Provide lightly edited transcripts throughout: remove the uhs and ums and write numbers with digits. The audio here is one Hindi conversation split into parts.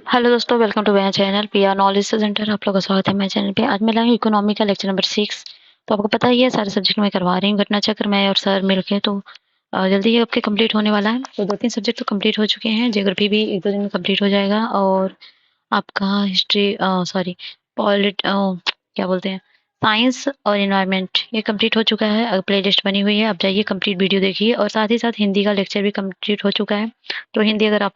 हेलो दोस्तों, welcome to my channel PR knowledge centre. आप लोगों का स्वागत है मेरे चैनल पे। आज मैं लाई हूँ इकोनॉमी का लेक्चर नंबर 6। तो आपको पता ही है सारे सब्जेक्ट मैं करवा रही हूँ घटना चक्र में और सर मिलके। तो जल्दी ही आपके कंप्लीट होने वाला है। तो 2-3 सब्जेक्ट तो कंप्लीट हो चुके हैं। ज्योग्राफी भी 1-2 दिन में कंप्लीट हो जाएगा और आपका हिस्ट्री क्या बोलते हैं, साइंस और एनवायरनमेंट ये कंप्लीट हो चुका है। प्लेलिस्ट बनी हुई है, आप जाइए कंप्लीट वीडियो देखिए। और साथ ही साथ हिंदी का लेक्चर भी कंप्लीट हो चुका है। तो हिंदी अगर आप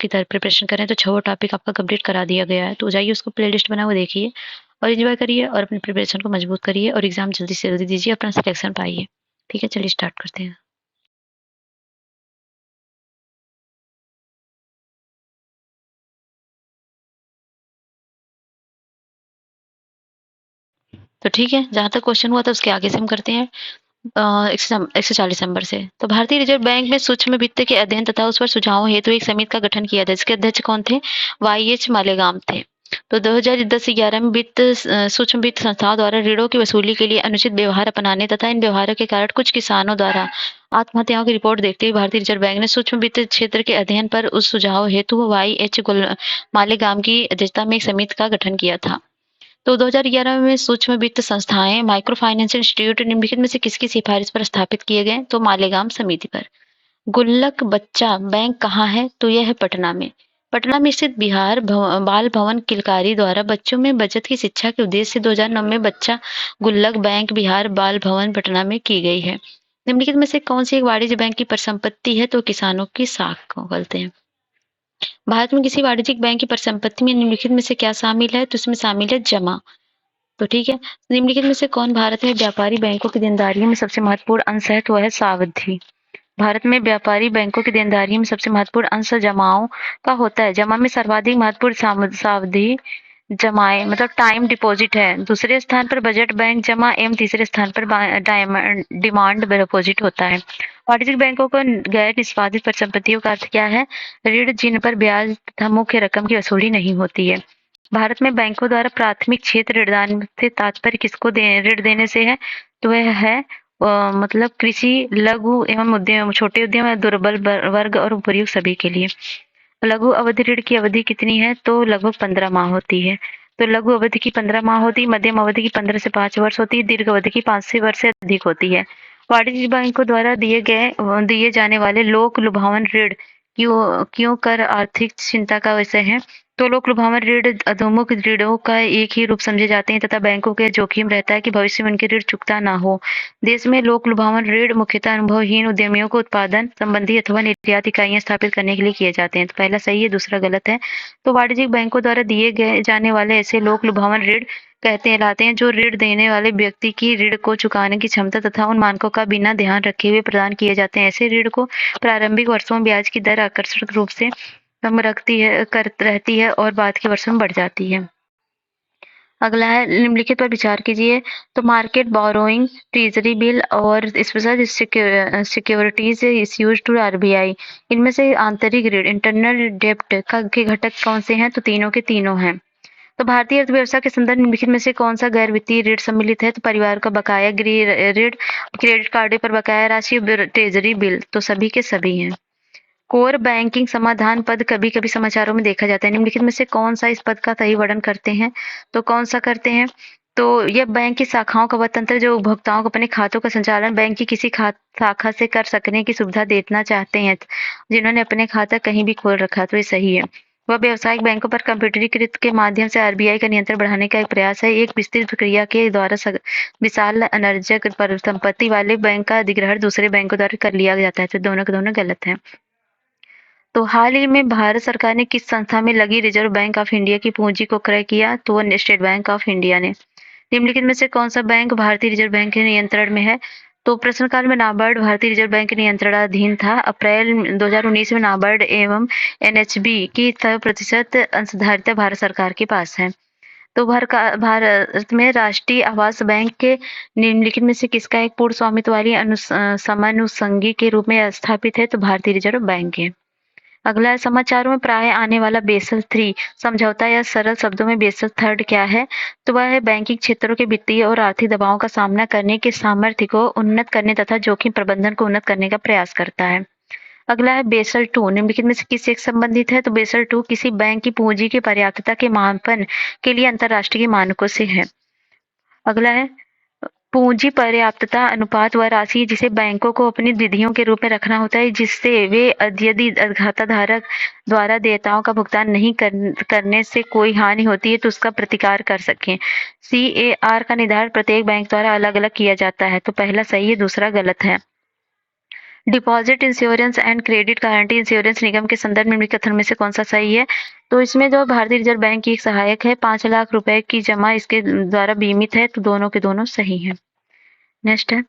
की तरह प्रिपरेशन करें तो 6 टॉपिक आपका कंप्लीट करा दिया गया है। तो जाइए उसको प्लेलिस्ट बना हुआ देखिए और एंजॉय करिए और अपनी प्रिपरेशन को मजबूत करिए और एग्जाम जल्दी से जल्दी दीजिए, अपना सिलेक्शन पाइए। ठीक है, चलिए स्टार्ट करते हैं। तो ठीक है, जहाँ तक क्वेश्चन हुआ था उसके आगे से हम करते हैं। 140 नंबर से। तो भारतीय रिजर्व बैंक में सूक्ष्म वित्त के अध्ययन तथा उस पर सुझावों हेतु एक समिति का गठन किया था, जिसके अध्यक्ष कौन थे? वाई.एच. मालेगाम थे। तो 2010-11 में सूक्ष्म वित्त संस्थाओं द्वारा ऋणों की वसूली के लिए अनुचित व्यवहार अपनाने तथा इन व्यवहारों के कारण कुछ किसानों द्वारा आत्महत्याओं की रिपोर्ट देखते हुए भारतीय रिजर्व बैंक ने सूक्ष्म वित्त क्षेत्र के अध्ययन पर उस सुझाव हेतु वाई.एच. मालेगाम की अध्यक्षता में एक समिति का गठन किया था। तो 2011 में सूक्ष्म वित्त संस्थाएं माइक्रो फाइनेंस इंस्टीट्यूट निम्नलिखित में से किसकी सिफारिश पर स्थापित किए गए? तो मालेगाम समिति पर। गुल्लक बच्चा बैंक कहाँ है? तो यह है पटना में। पटना में स्थित बिहार बाल भवन किलकारी द्वारा बच्चों में बचत की शिक्षा के उद्देश्य से 2009 में बच्चा गुल्लक बैंक बिहार बाल भवन पटना में की गई है। निम्नलिखित में से कौन सी एक वाणिज्य बैंक की परिसंपत्ति है? तो किसानों की साख को बोलते हैं। भारत में किसी वाणिज्यिक बैंक की परिसंपत्ति में निम्नलिखित में से क्या शामिल है? तो इसमें शामिल है जमा। तो ठीक है, निम्नलिखित में से कौन भारत में व्यापारी बैंकों की देनदारियों में सबसे महत्वपूर्ण अंश है? तो वह है सावधि। भारत में व्यापारी बैंकों की देनदारियों में सबसे महत्वपूर्ण अंश जमाओं का होता है। जमा में सर्वाधिक महत्वपूर्ण सावधि जमाएं मतलब टाइम डिपॉजिट है। दूसरे स्थान पर बजट बैंक जमा एवं तीसरे स्थान पर डिमांड डिपॉजिट होता है। वाणिज्यिक बैंकों को गैर निष्पादित परिसंपत्तियों का अर्थ क्या है? ऋण जिन पर ब्याज तथा मुख्य रकम की वसूली नहीं होती है। भारत में बैंकों द्वारा प्राथमिक क्षेत्र ऋणदान से तात्पर्य किसको ऋण देने से है? तो वह है मतलब कृषि, लघु एवं उद्यम, छोटे उद्यम, दुर्बल वर्ग और उपयुक्त सभी के लिए। लघु अवधि ऋण की अवधि कितनी है? तो लगभग 15 माह होती है। तो लघु अवधि की 15 माह होती है, मध्यम अवधि की 15 से 5 वर्ष होती है, दीर्घ अवधि की 5 से वर्ष से अधिक होती है। वाणिज्यिक बैंकों द्वारा दिए जाने वाले लोक लुभावन ऋण क्यों क्यों कर आर्थिक चिंता का विषय है? तो लोक लुभावन ऋण अधोमुख ऋणों का एक ही रूप समझे जाते हैं तथा बैंकों के जोखिम रहता है कि भविष्य में उनके ऋण चुकता ना हो। देश में लोक लुभावन ऋण मुख्यतः अनुभवहीन उद्यमियों को उत्पादन संबंधी अथवा निर्यात इकाइयां स्थापित करने के लिए किए जाते हैं। तो पहला सही है, दूसरा गलत है। तो वाणिज्यिक बैंकों द्वारा दिए गए जाने वाले ऐसे लोक लुभावन ऋण कहलाते हैं जो ऋण देने वाले व्यक्ति की ऋण को चुकाने की क्षमता तथा उन मानकों का बिना ध्यान रखे हुए प्रदान किए जाते हैं। ऐसे ऋण को प्रारंभिक वर्षों में ब्याज की दर आकर्षक रूप से कम रहती है और बाद के वर्षों में बढ़ जाती है। अगला है, निम्नलिखित पर विचार कीजिए। तो मार्केट बोरोइंग, ट्रेजरी बिल और special securities issues to RBI, इनमें से आंतरिक ऋण इंटरनल डेब्ट के घटक कौन से हैं? तो तीनों के तीनों हैं। तो भारतीय अर्थव्यवस्था के संदर्भ निम्नलिखित में से कौन सा गैर वित्तीय ऋण सम्मिलित है? तो परिवार का बकाया गृह ऋण, क्रेडिट कार्ड पर बकाया राशि, ट्रेजरी बिल। तो सभी के सभी हैं। कोर बैंकिंग समाधान पद कभी कभी समाचारों में देखा जाता है। निम्नलिखित में से कौन सा इस पद का सही वर्णन करते हैं? तो कौन सा करते हैं? तो यह बैंक की शाखाओं का वह तंत्र जो उपभोक्ताओं को अपने खातों का संचालन बैंक की किसी शाखा से कर सकने की सुविधा देना चाहते हैं, जिन्होंने अपने खाता कहीं भी खोल रखा। तो ये सही है। वह व्यावसायिक बैंकों पर कंप्यूटरीकृत के माध्यम से आरबीआई का नियंत्रण बढ़ाने का एक प्रयास है। एक विस्तृत प्रक्रिया के द्वारा विशाल अनर्जक संपत्ति वाले बैंक का अधिग्रहण दूसरे बैंकों द्वारा कर लिया जाता है। तो दोनों के दोनों गलत हैं। तो हाल ही में भारत सरकार ने किस संस्था में लगी रिजर्व बैंक ऑफ इंडिया की पूंजी को क्रय किया? तो वो स्टेट बैंक ऑफ इंडिया ने। निम्नलिखित में से कौन सा बैंक भारतीय रिजर्व बैंक के नियंत्रण में है? तो प्रश्नकाल में नाबार्ड भारतीय रिजर्व बैंक के नियंत्रणाधीन था। अप्रैल 2019 में नाबार्ड एवं एनएचबी की 100% अंशधारिता भारत सरकार के पास है। तो भारत में राष्ट्रीय आवास बैंक के निम्नलिखित में से किसका एक पूर्ण स्वामित्व वाली समानुषंगी के रूप में स्थापित है? तो भारतीय रिजर्व बैंक है। अगला है, समाचारों में प्राय आने वाला बेसल III समझौता या सरल शब्दों में बेसल III क्या है? तो वह है बैंकिंग क्षेत्रों के वित्तीय और आर्थिक दबावों का सामना करने के सामर्थ्य को उन्नत करने तथा जोखिम प्रबंधन को उन्नत करने का प्रयास करता है। अगला है बेसल टू, निम्नलिखित में से किससे संबंधित है? तो बेसल टू किसी बैंक की पूंजी की पर्याप्तता के मापन के लिए अंतरराष्ट्रीय मानकों से है। अगला है पूंजी पर्याप्तता अनुपात वह राशि है जिसे बैंकों को अपनी निधियों के रूप में रखना होता है, जिससे वे यदि खाताधारक द्वारा देयताओं का भुगतान नहीं करने से कोई हानि होती है तो उसका प्रतिकार कर सकें। CAR का निर्धारण प्रत्येक बैंक द्वारा अलग अलग किया जाता है। तो पहला सही है, दूसरा गलत है। Deposit insurance and credit guarantee insurance निगम के संदर्भ में निम्नलिखित कथन में से कौन सा सही है? तो इसमें जो भारतीय रिजर्व बैंक की एक सहायक है, 5 लाख रुपए की जमा इसके द्वारा बीमित है, तो दोनों के दोनों सही हैं। नेक्स्ट है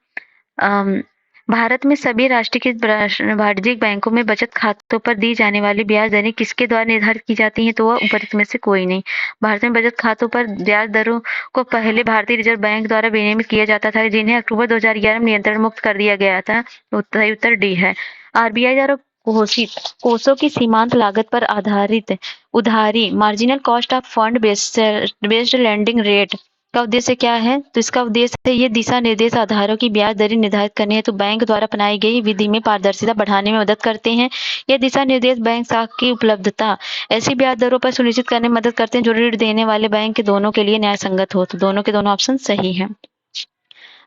भारत में सभी राष्ट्रीयकृत वाणिज्यिक बैंकों में बचत खातों पर दी जाने वाली ब्याज दरें किसके द्वारा निर्धारित की जाती हैं? तो वह उपरोक्त में से कोई नहीं। भारत में बचत खातों पर ब्याज दरों को पहले भारतीय रिजर्व बैंक द्वारा विनियमित किया जाता था, जिन्हें अक्टूबर 2011 में नियंत्रण मुक्त कर दिया गया था। उत्तर डी है। RBI द्वारा घोषित कोषों की सीमांत लागत पर आधारित उधारी marginal cost of fund based lending rate का उद्देश्य क्या है? तो इसका उद्देश्य है ये दिशा निर्देश आधारों की ब्याज दरें निर्धारित करने हेतु बैंक द्वारा अपनाई गई विधि में पारदर्शिता बढ़ाने में मदद करते हैं। ये दिशा निर्देश बैंक शाखा की उपलब्धता ऐसी ब्याज दरों पर सुनिश्चित करने में मदद करते हैं जो ऋण देने वाले बैंक के दोनों के लिए न्याय संगत हो। तो दोनों के दोनों ऑप्शन सही है।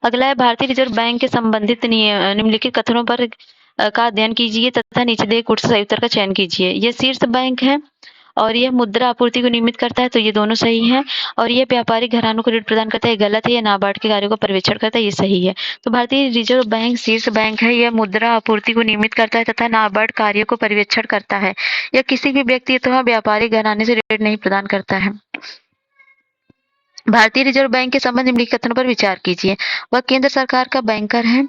अगला है भारतीय रिजर्व बैंक के संबंधित निम्नलिखित कथनों पर का अध्ययन कीजिए तथा नीचे दिए कुछ सही उत्तर का चयन कीजिए। यह शीर्ष बैंक है और यह मुद्रा आपूर्ति को नियमित करता है, तो ये दोनों सही हैं। और ये व्यापारिक घरानों को ऋण प्रदान करता है, गलत है। यह नाबार्ड के कार्यों का पर्यवेक्षण करता है, ये सही है। तो भारतीय रिजर्व बैंक शीर्ष बैंक है, यह मुद्रा आपूर्ति को नियमित करता है तथा नाबार्ड कार्यों को पर्यवेक्षण करता है। यह किसी भी व्यक्ति अथवा व्यापारिक घराने से ऋण नहीं प्रदान करता है। भारतीय रिजर्व बैंक के संबंध निम्नलिखित कथनों पर विचार कीजिए। वह केंद्र सरकार का बैंकर है,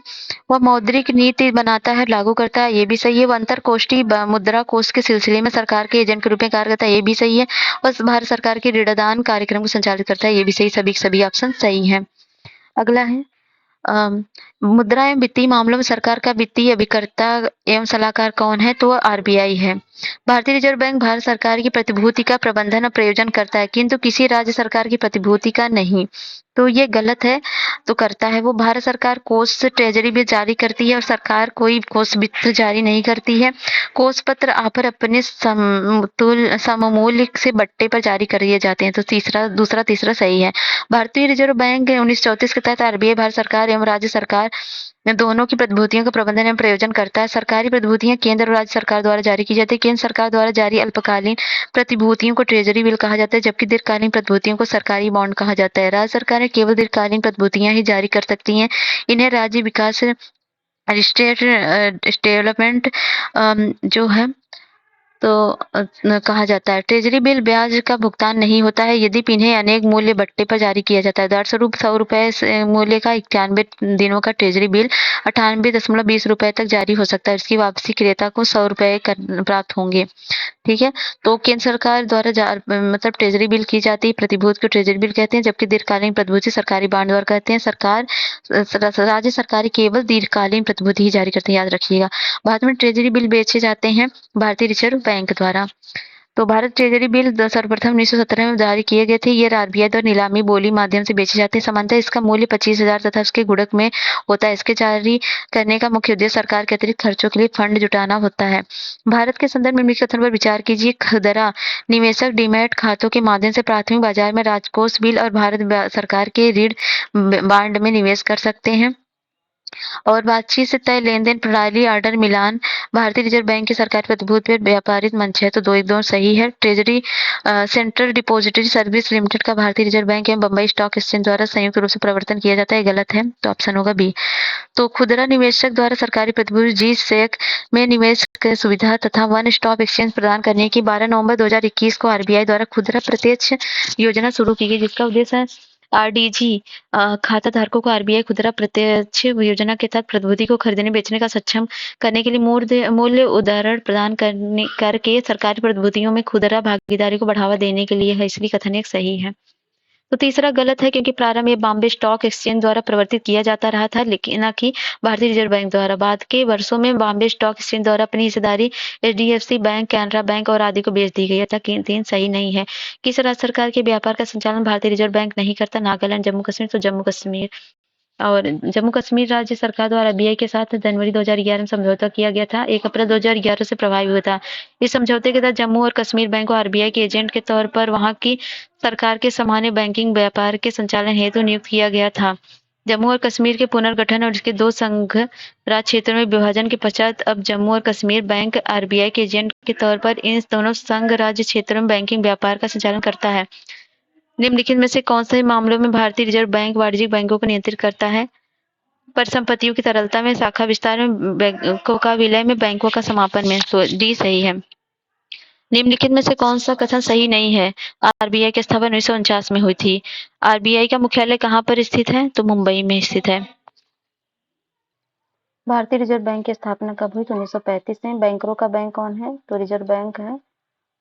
वह मौद्रिक नीति बनाता है, लागू करता है, ये भी सही है। वह अंतरकोष्ठीय मुद्रा कोष के सिलसिले में सरकार के एजेंट के रूप में कार्य करता है, ये भी सही है। वह भारत सरकार के ऋणदान कार्यक्रम को संचालित करता है, ये भी सही। सभी ऑप्शन सही है। अगला है मुद्रा एवं वित्तीय मामलों में सरकार का वित्तीय अभिकर्ता एवं सलाहकार कौन है? तो RBI है। भारतीय रिजर्व बैंक भारत सरकार की प्रतिभूति का प्रबंधन और प्रयोजन करता है, किंतु किसी राज्य सरकार की प्रतिभूति का नहीं। तो ये गलत है। तो करता है वो भारत सरकार कोष ट्रेजरी बिल जारी करती है और सरकार कोई कोष वित्त जारी नहीं करती है। कोष पत्र ऑफर अपने सममूल्य से बट्टे पर जारी कर दिए जाते हैं। तो तीसरा सही है। भारतीय रिजर्व बैंक 1934 के तहत RBI भारत सरकार एवं राज्य सरकार दोनों की प्रतिभूतियों का प्रबंधन एवं प्रयोजन करता है। सरकारी प्रतिभूतियां केंद्र और राज्य सरकार द्वारा जारी की जाती है। केंद्र सरकार द्वारा जारी अल्पकालीन प्रतिभूतियों को ट्रेजरी बिल कहा जाता है, जबकि दीर्घकालीन प्रतिभूतियों को सरकारी बॉन्ड कहा जाता है। राज्य सरकारें केवल दीर्घकालीन प्रतिभूतियां ही जारी कर सकती हैं। इन्हें राज्य विकास स्टेट डेवलपमेंट जो है तो कहा जाता है। ट्रेजरी बिल ब्याज का भुगतान नहीं होता है, यदि इन्हें अनेक मूल्य बट्टे पर जारी किया जाता है। उदाहरणस्वरूप 100 रुपए मूल्य का 91 दिनों का ट्रेजरी बिल 98.20 रुपए तक जारी हो सकता है। इसकी वापसी क्रेता को 100 रुपए प्राप्त होंगे। ठीक है, तो केंद्र सरकार द्वारा मतलब ट्रेजरी बिल की जाती है, प्रतिभूति को ट्रेजरी बिल कहते हैं, जबकि दीर्घकालीन प्रतिभूति सरकारी बॉन्ड द्वारा कहते हैं। राज्य सरकार केवल दीर्घकालीन प्रतिभूति ही जारी करते हैं, याद रखिएगा। भारत में ट्रेजरी बिल बेचे जाते हैं भारतीय रिजर्व बैंक द्वारा। तो भारत ट्रेजरी बिल सर्वप्रथम 1917 में जारी किए गए थे। ये RBI द्वारा नीलामी बोली माध्यम से बेचे जाते हैं। सामान्यतः इसका मूल्य 25,000 तथा उसके गुणक में होता है। इसके जारी करने का मुख्य उद्देश्य सरकार के अतिरिक्त खर्चों के लिए फंड जुटाना होता है। भारत के संदर्भ में निम्नलिखित कथन पर विचार कीजिए। खुदरा निवेशक डीमैट खातों के माध्यम से प्राथमिक बाजार में राजकोष बिल और भारत सरकार के ऋण बांड में निवेश कर सकते हैं। और बातचीत से तय लेन-देन प्रणाली ऑर्डर मिलान भारतीय रिजर्व बैंक की सरकारी प्रतिभूति पर व्यापारिक मंच है, तो दो एकदम सही है। Treasury central depository service limited का भारतीय रिजर्व बैंक एवं बम्बई स्टॉक एक्सचेंज द्वारा संयुक्त रूप से प्रवर्तन किया जाता है, गलत है। तो ऑप्शन होगा बी। तो खुदरा निवेशक द्वारा सरकारी प्रतिभूति G-SEC में निवेश की सुविधा तथा वन स्टॉप एक्सचेंज प्रदान करने की 12 नवंबर 2021 को RBI द्वारा खुदरा प्रत्यक्ष योजना शुरू की गई, जिसका उद्देश्य है RDG खाता धारकों को RBI खुदरा प्रत्यक्ष योजना के तहत प्रतिभूति को खरीदने बेचने का सक्षम करने के लिए मूल्य उदाहरण प्रदान करके सरकारी प्रतिभूतियों में खुदरा भागीदारी को बढ़ावा देने के लिए है, इसलिए कथन एक सही है। तो तीसरा गलत है, क्योंकि प्रारंभ में बॉम्बे स्टॉक एक्सचेंज द्वारा प्रवर्तित किया जाता रहा था, लेकिन न कि भारतीय रिजर्व बैंक द्वारा। बाद के वर्षों में बॉम्बे स्टॉक एक्सचेंज द्वारा अपनी हिस्सेदारी HDFC बैंक, कैनरा बैंक और आदि को बेच दी गई। अतः तीन सही नहीं है। किस राज्य सरकार के व्यापार का संचालन भारतीय रिजर्व बैंक नहीं करता? नागालैंड, जम्मू कश्मीर। तो जम्मू कश्मीर। और जम्मू कश्मीर राज्य सरकार द्वारा आरबीआई के साथ जनवरी 2011 में समझौता किया गया था। 1 अप्रैल 2011 से प्रभावी हुआ था। इस समझौते के तहत जम्मू और कश्मीर बैंक को आरबीआई के एजेंट के तौर पर वहाँ की सरकार के सामान्य बैंकिंग व्यापार के संचालन हेतु नियुक्त किया गया था। जम्मू और कश्मीर के पुनर्गठन और इसके 2 संघ राज क्षेत्रों में विभाजन के पश्चात अब जम्मू और कश्मीर बैंक आरबीआई के एजेंट के तौर पर इन दोनों संघ राज्य क्षेत्रों में बैंकिंग व्यापार का संचालन करता है। निम्नलिखित में से कौन से मामलों में भारतीय रिजर्व बैंक वाणिज्यिक बैंकों को नियंत्रित करता है? परिसंपत्तियों की तरलता में, शाखा विस्तार में, बैंकों का विलय में, बैंकों का समापन में। तो डी सही है। निम्नलिखित में से कौन सा कथन सही नहीं है? आरबीआई की स्थापना 1949 में हुई थी। आरबीआई का मुख्यालय कहाँ पर स्थित है? तो मुंबई में स्थित है। भारतीय रिजर्व बैंक की स्थापना कब हुई? तो 1935 में। बैंकरों का बैंक कौन है? तो रिजर्व बैंक है।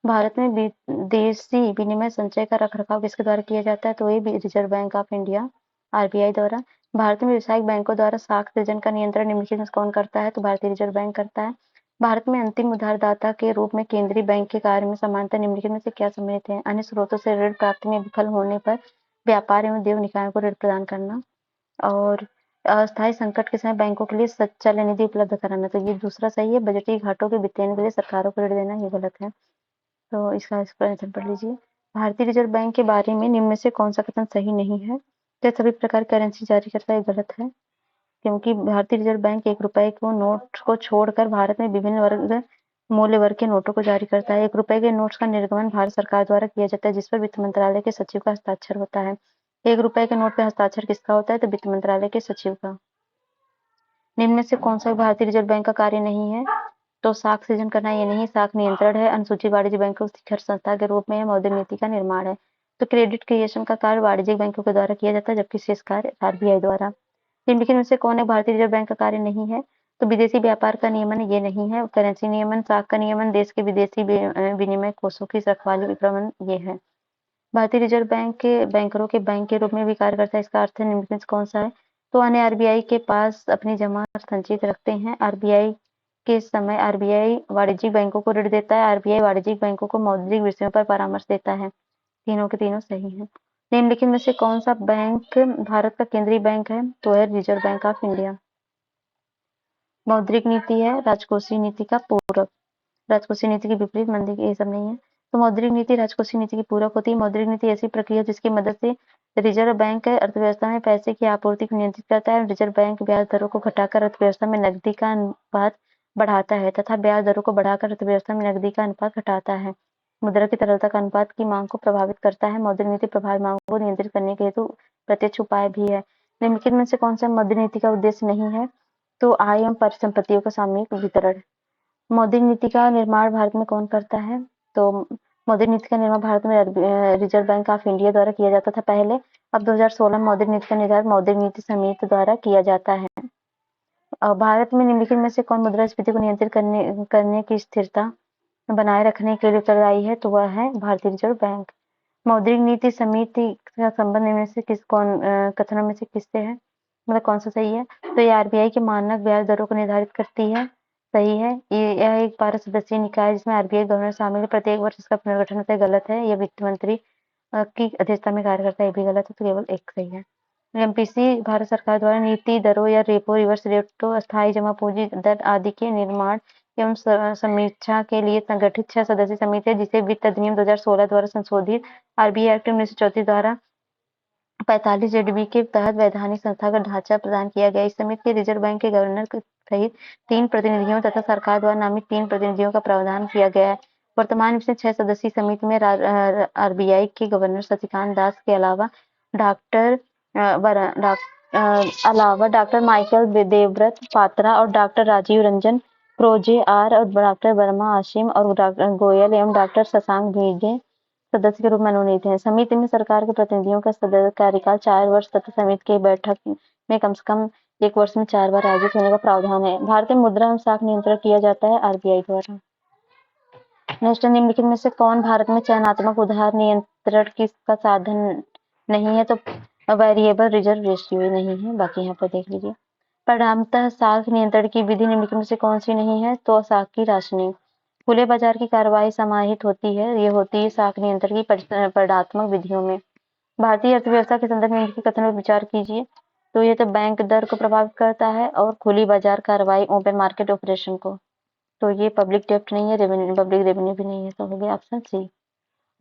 भारत में विदेशी विनिमय संचय का रखरखाव किसके द्वारा किया जाता है? तो ये reserve bank of India RBI द्वारा। भारत में व्यावसायिक बैंकों द्वारा साख सृजन का नियंत्रण निम्नलिखित में कौन करता है? तो भारतीय रिजर्व बैंक करता है। भारत में अंतिम उधारदाता के रूप में केंद्रीय बैंक के कार्य में समानता निम्नलिखित में से क्या सम्मिलित है? अन्य स्रोतों से ऋण प्राप्ति में विफल होने पर व्यापार एवं उद्योग निकायों को ऋण प्रदान करना, और अस्थायी संकट के समय बैंकों के लिए संचालन निधि उपलब्ध कराना। तो ये दूसरा सही है। बजटीय घाटों के वित्तीयन के लिए सरकारों को ऋण देना, ये गलत है। तो इसका एक्सप्लेनेशन पढ़ लीजिए। भारतीय रिजर्व बैंक के बारे में निम्न में से कौन सा कथन सही नहीं है? तो सभी प्रकार करेंसी जारी करता है, गलत है, क्योंकि भारतीय रिजर्व बैंक 1 रुपए को नोट को छोड़कर भारत में विभिन्न वर्ग मूल्य वर्ग के नोटों को जारी करता है। 1 रुपए के नोट्स का निर्गमन भारत सरकार द्वारा किया जाता है, जिस पर वित्त मंत्रालय के सचिव का हस्ताक्षर होता है। 1 रुपए के नोट पर हस्ताक्षर किसका होता है? तो वित्त मंत्रालय के सचिव का। निम्न में से कौन सा भारतीय रिजर्व बैंक का कार्य नहीं है? तो साख सृजन करना ये नहीं, साख नियंत्रण है, अनुसूचित वाणिज्य बैंकों को शिखर संस्था के रूप में मौद्रिक नीति का निर्माण है। तो क्रेडिट क्रिएशन का कार्य वाणिज्यिक बैंकों के द्वारा किया जाता है, जबकि शेष कार्य आरबीआई द्वारा। निम्नलिखित में से कौन है भारतीय रिजर्व बैंक का कार्य नहीं है? तो विदेशी व्यापार का नियमन ये नहीं है। करेंसी नियमन, साख का नियमन, देश के विदेशी विनिमय कोषों की रखवाली प्रबंधन ये है। भारतीय रिजर्व बैंक के बैंकरों के बैंक के रूप में भी कार्य करता है। इसका अर्थ है निम्नलिखित में से कौन सा है? तो अन्य आरबीआई के पास अपनी जमा संचित रखते हैं। आरबीआई के समय आरबीआई वाणिज्यिक बैंकों को ऋण देता है। आरबीआई वाणिज्यिक बैंकों को मौद्रिक विषयों पर परामर्श देता है। तीनों के तीनों सही हैं। निम्नलिखित में से कौन सा बैंक भारत का केंद्रीय बैंक है? तो है रिजर्व बैंक ऑफ इंडिया। मौद्रिक नीति है राजकोषीय नीति का पूरक। राजकोषीय नीति के विपरीत मंदी ये सब नहीं है। तो मौद्रिक नीति राजकोषीय नीति की पूरक होती है। मौद्रिक नीति ऐसी प्रक्रिया जिसकी मदद से रिजर्व बैंक अर्थव्यवस्था में पैसे की आपूर्ति को नियंत्रित करता है। रिजर्व बैंक ब्याज दरों को घटाकर अर्थव्यवस्था में नकदी का अनुपात बढ़ाता है तथा ब्याज दरों को बढ़ाकर अर्थव्यवस्था में नकदी का अनुपात घटाता है। मुद्रा की तरलता का अनुपात की मांग को प्रभावित करता है। मौद्रिक नीति प्रभावी मांग को नियंत्रित करने के हेतु प्रत्यक्ष उपाय भी है। निम्नलिखित में से कौन सा मौद्रिक नीति का उद्देश्य नहीं है? तो आय एवं परिसंपत्तियों का सामूहिक वितरण। मौद्रिक नीति का निर्माण भारत में कौन करता है? तो मौद्रिक नीति का निर्माण भारत में रिजर्व बैंक ऑफ इंडिया द्वारा किया जाता था पहले। अब 2016 में मौद्रिक नीति का निर्धारण मौद्रिक नीति समिति द्वारा किया जाता है। भारत में निम्नलिखित में से कौन मुद्रास्फीति को नियंत्रित करने की स्थिरता बनाए रखने के लिए उत्तरदायी है? तो वह है भारतीय रिजर्व बैंक। मौद्रिक नीति समिति का संबंध इनमें से कथनों में से किससे है? मतलब कौन सा सही है? तो ये आरबीआई के मानक ब्याज दरों को निर्धारित करती है, सही है। यह एक 12 सदस्यीय निकाय है जिसमें आरबीआई गवर्नर शामिल है। प्रत्येक वर्ष इसका पुनर्गठन होता है, गलत है। यह वित्त मंत्री की अध्यक्षता में कार्य करता है, ये भी गलत है। तो केवल एक सही है। एमपीसी भारत सरकार द्वारा नीति दरों या रेपो, रिवर्स रेपो, अस्थायी जमा पूंजी दर आदि के निर्माण एवं समीक्षा के लिए संगठित 6 सदस्यीय समिति है, जिसे वित्त अधिनियम 2016 द्वारा संशोधित आरबीआई एक्ट 1934 द्वारा 45 जेडबी के तहत वैधानिक संस्था का ढांचा प्रदान किया गया। इस समिति के रिजर्व बैंक के गवर्नर सहित 3 प्रतिनिधियों तथा सरकार द्वारा नामित 3 प्रतिनिधियों का प्रावधान किया गया है। वर्तमान में 6 सदस्यीय समिति में आरबीआई के गवर्नर शक्तिकांत दास के अलावा डॉक्टर माइकल देवव्रत पात्रा और डॉक्टर राजीव रंजन प्रोजेआर और डॉक्टर वर्मा आशिम और डॉक्टर गोयल एवं डॉक्टर शशांक भिगे सदस्य के रूप में मनोनीत हैं। समिति में सरकार के प्रतिनिधियों का कार्यकाल 4 वर्ष तथा समिति की बैठक में कम से कम 1 वर्ष में 4 बार आयोजित होने का प्रावधान है। भारतीय मुद्रा एवं साख नियंत्रण किया जाता है आरबीआई द्वारा। नेक्स्ट, निम्नलिखित में से कौन भारत में चयनात्मक उधार नियंत्रण का साधन नहीं है? तो वेरिएबल रिजर्व रेशियो नहीं है। बाकी यहाँ पर देख लीजिए। परिणामतः साख नियंत्रण की विधि निम्नलिखित में से कौन सी नहीं है? तो साख की राशनिंग। खुले बाजार की कार्रवाई समाहित होती है, ये होती है साख नियंत्रण की परिणात्मक विधियों में। भारतीय अर्थव्यवस्था के संदर्भ में इनके कथनों पर विचार कीजिए। तो ये तो बैंक दर को प्रभावित करता है और खुली बाजार कार्रवाई ओपन मार्केट ऑपरेशन को। तो ये पब्लिक डेप्ट नहीं है, पब्लिक रेवेन्यू भी नहीं है, तो हो गया ऑप्शन सी।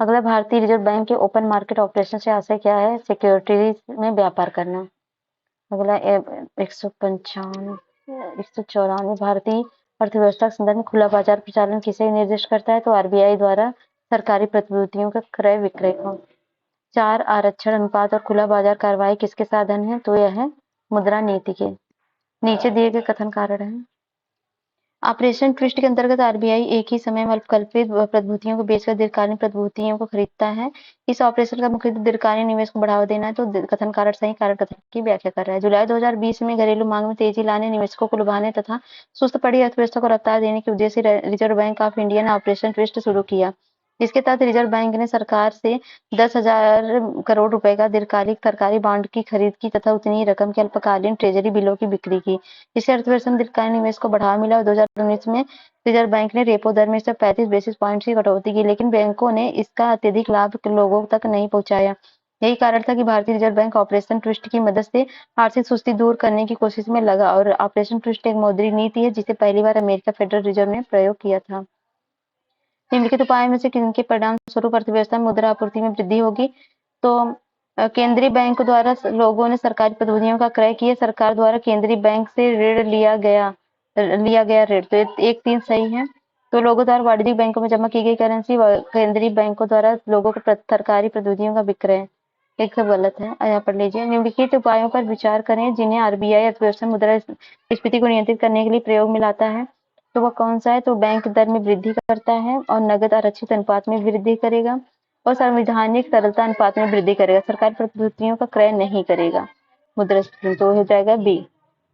अगला, भारतीय रिजर्व बैंक के ओपन मार्केट ऑपरेशन से आशय क्या है? सिक्योरिटीज में व्यापार करना। अगला 154 भारतीय अर्थव्यवस्था के संदर्भ में खुला बाजार प्रचालन किसे निर्दिष्ट करता है? तो आरबीआई द्वारा सरकारी प्रतिभूतियों का क्रय विक्रय को। 4 आरक्षण अनुपात और खुला बाजार कार्रवाई किसके साधन है? तो यह है मुद्रा नीति के। नीचे दिए गए कथन कारण है। ऑपरेशन ट्विस्ट के अंतर्गत आरबीआई एक ही समय में अल्पकल्पित प्रतिभूतियों को बेचकर दीर्घकालीन प्रतिभूतियों को खरीदता है। इस ऑपरेशन का मुख्य उद्देश्य दीर्घकालीन निवेश को बढ़ावा देना है। तो कथन कारण सही कारण कथन की व्याख्या कर रहा है। जुलाई 2020 में घरेलू मांग में तेजी लाने, निवेशकों को लुभाने तथा सुस्त पड़ी अर्थव्यवस्था को रफ्तार देने के उद्देश्य से रिजर्व बैंक ऑफ इंडिया ने ऑपरेशन ट्विस्ट शुरू किया। इसके तहत रिजर्व बैंक ने सरकार से 10,000 करोड़ रुपए का दीर्घकालिक सरकारी बॉन्ड की खरीद की तथा उतनी ही रकम के अल्पकालीन ट्रेजरी बिलों की बिक्री की। इससे अर्थव्यवस्था में दीर्घकालीन निवेश को बढ़ावा मिला और 2019 में रिजर्व बैंक ने रेपो दर में से 35 बेसिस पॉइंट्स की कटौती की, लेकिन बैंकों ने इसका अत्यधिक लाभ लोगों तक नहीं पहुंचाया। यही कारण था कि भारतीय रिजर्व बैंक ऑपरेशन ट्विस्ट की मदद से आर्थिक सुस्ती दूर करने की कोशिश में लगा। और ऑपरेशन ट्विस्ट एक मौद्रिक नीति है जिसे पहली बार अमेरिका फेडरल रिजर्व ने प्रयोग किया था। निम्नलिखित उपायों में से किनके परिणाम स्वरूप अर्थव्यवस्था में मुद्रा आपूर्ति में वृद्धि होगी? तो केंद्रीय बैंक द्वारा लोगों ने सरकारी प्रतिभूतियों का क्रय किया। सरकार द्वारा केंद्रीय बैंक से ऋण लिया गया ऋण। तो 1-3 सही है। तो लोगों द्वारा वाणिज्यिक बैंकों में जमा की गई करेंसी केंद्रीय बैंकों द्वारा लोगों को सरकारी प्रतिभूतियों का विक्रय, एक सब गलत है। यहाँ पर लीजिए, निम्नलिखित उपायों पर विचार करें जिन्हें आरबीआई अर्थव्यवस्था में मुद्रास्फीति को नियंत्रित करने के लिए प्रयोग में लाता है। तो वह कौन सा है? तो बैंक दर में वृद्धि करता है और नगद आरक्षित अनुपात में वृद्धि करेगा और संवैधानिक तरलता अनुपात में वृद्धि करेगा। सरकारी प्रतिभूतियों का क्रय नहीं करेगा। मुद्रास्फीति तो हो जाएगा बी।